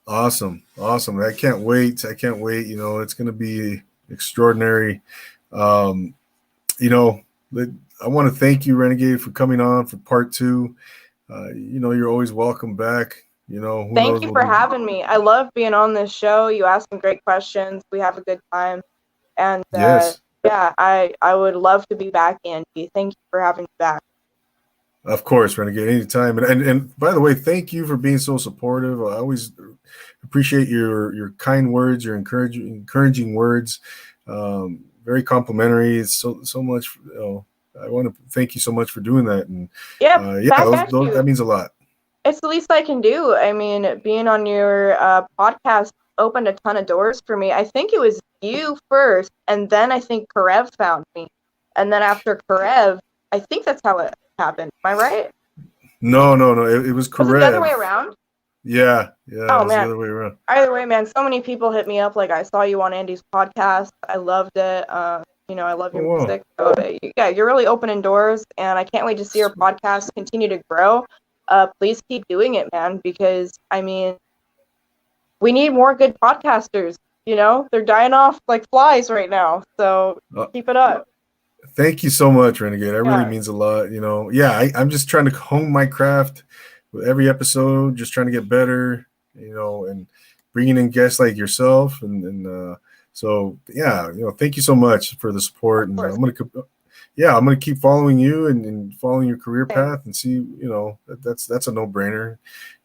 Awesome. I can't wait. You know, it's going to be extraordinary. Um, you know, I want to thank you, Renegade, for coming on for part 2. You know, you're always welcome back. You know, who Thank knows you what for having me. I love being on this show. You ask some great questions. We have a good time. And Yes, yeah, I would love to be back, Andy. Thank you for having me back. of course, Renegade, anytime. And by the way, thank you for being so supportive. I always appreciate your kind words, your encouraging words. Very complimentary. It's so much. You know, I want to thank you so much for doing that. And Yeah, yeah, back at you. that means a lot. It's the least I can do. I mean, being on your podcast opened a ton of doors for me. I think it was you first, and then I think Karev found me. And then after Karev, I think that's how it happened. Am I right? No. It was Was it the other way Karev. around? Yeah. It Oh, was the man. other way around. Either way, man, so many people hit me up. Like, I saw you on Andy's podcast. I loved it. You know, I love your Oh, wow. music. So, yeah, you're really opening doors, and I can't wait to see your podcast continue to grow. Please keep doing it, man, because, I mean, we need more good podcasters. You know, they're dying off like flies right now. So keep it up. Thank you so much, Renegade. That really Yeah. means a lot. You know, yeah, I'm just trying to hone my craft with every episode, just trying to get better, you know, and bringing in guests like yourself. And so, yeah, you know, thank you so much for the support. And I'm going to keep following you and following your career path and see, you know, that's a no brainer,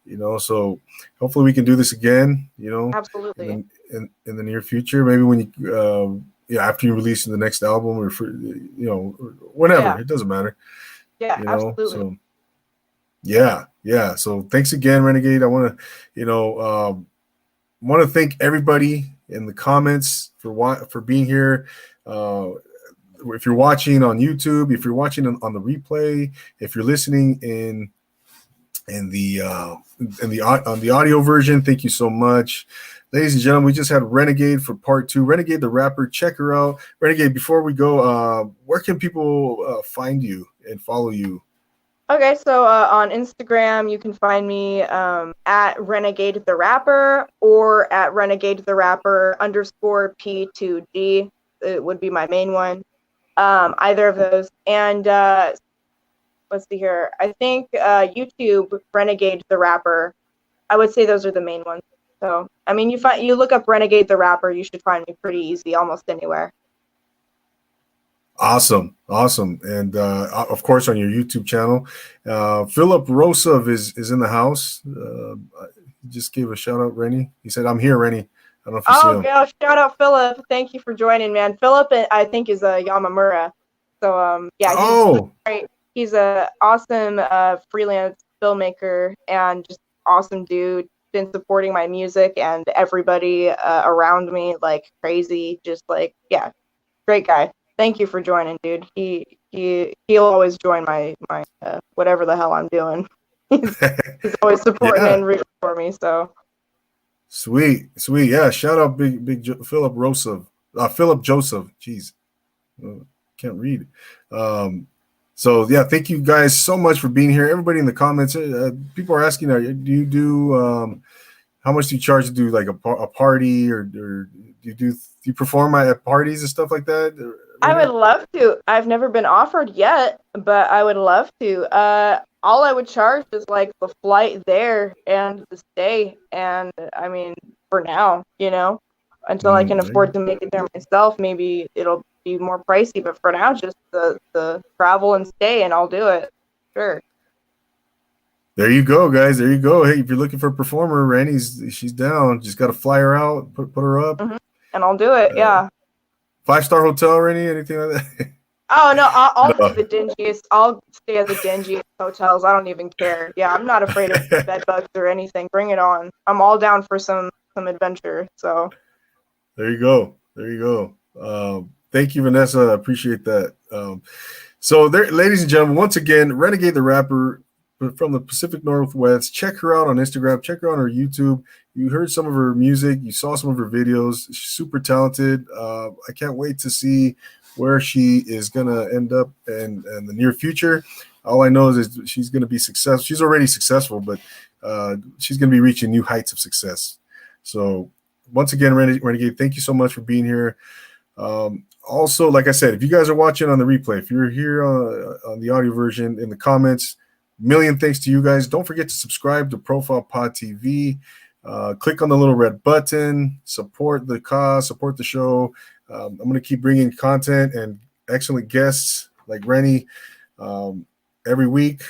you know, so hopefully we can do this again, you know, absolutely in the near future, maybe when you, after you release the next album or for, you know, whenever, it doesn't matter. Yeah, you know, absolutely. so yeah. So thanks again, Renegade. I want to, you know, want to thank everybody in the comments for being here. If you're watching on YouTube, if you're watching on the replay, if you're listening on the audio version, thank you so much. Ladies and gentlemen, we just had Renegade for part 2. Renegade the rapper, check her out. Renegade, before we go, where can people find you and follow you? Okay, so on Instagram, you can find me at Renegade the Rapper or at Renegade the Rapper _P2G. It would be my main one. Either of those. And let's see here. I think YouTube, Renegade the Rapper. I would say those are the main ones. So, I mean, you look up Renegade the Rapper, you should find me pretty easy almost anywhere. Awesome. And of course on your YouTube channel. Philip Rosov is in the house. He just gave a shout out, Rennie. He said, "I'm here, Rennie." I don't know if you see him. Yeah, shout out Philip. Thank you for joining, man. Philip, I think, is a Yamamura. So yeah, he's great. He's a awesome freelance filmmaker and just awesome dude. Been supporting my music and everybody around me like crazy. Just like, yeah, great guy. Thank you for joining, dude. He'll always join my whatever the hell I'm doing. He's always supporting and rooting for me. So sweet. Yeah, shout out big Philip Rosov. Philip Joseph. Jeez, can't read. So yeah, thank you guys so much for being here. Everybody in the comments, people are asking, do you do how much do you charge to do like a party, or do you perform at parties and stuff like that? I would love to. I've never been offered yet, but I would love to. All I would charge is like the flight there and the stay, and I mean, for now, you know, until I can afford to make it there myself, maybe it'll be more pricey, but for now, just the travel and stay, and I'll do it. Sure. There you go, guys. There you go. Hey, if you're looking for a performer, she's down. Just got to fly her out, put her up, and I'll do it. Yeah. 5-star hotel, Rennie? Anything like that? Oh no, I'll be the dingiest. I'll stay at the dingiest hotels. I don't even care. Yeah, I'm not afraid of bed bugs or anything. Bring it on. I'm all down for some adventure. So there you go. Thank you, Vanessa. I appreciate that. So there, ladies and gentlemen, once again, Renegade the Rapper. from the Pacific Northwest. Check her out on Instagram. Check her out on her YouTube. You heard some of her music. You saw some of her videos. She's super talented. I can't wait to see where she is going to end up in the near future. All I know is she's going to be successful. She's already successful, but she's going to be reaching new heights of success. So once again, Renegade, thank you so much for being here. Also, like I said, if you guys are watching on the replay, if you're here on the audio version, in the comments, million thanks to you guys. Don't forget to subscribe to Profile Pod TV. Click on the little red button. Support the cause. Support the show. I'm going to keep bringing content and excellent guests like Rennie every week.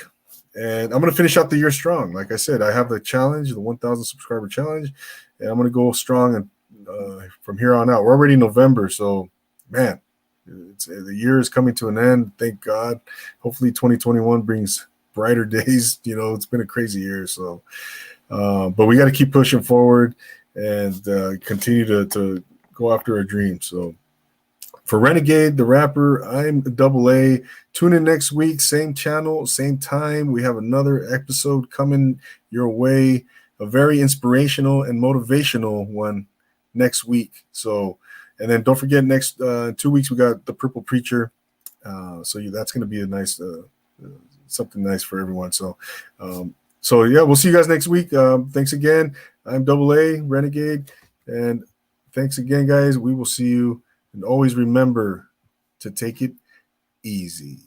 And I'm going to finish out the year strong. Like I said, I have the challenge, the 1,000 subscriber challenge, and I'm going to go strong and from here on out. We're already in November, so man, the year is coming to an end. Thank God. Hopefully 2021 brings brighter days. You know, it's been a crazy year, so but we got to keep pushing forward and continue to go after our dreams. So for Renegade, the rapper, I'm DoubleAA. Tune in next week, same channel, same time. We have another episode coming your way, a very inspirational and motivational one next week. So, and then don't forget, next 2 weeks we got the Purple Preacher. So that's going to be a nice, something nice for everyone. So, so yeah, we'll see you guys next week. Thanks again. I'm DoubleAA, Renegade, and thanks again, guys. We will see you. And always remember to take it easy.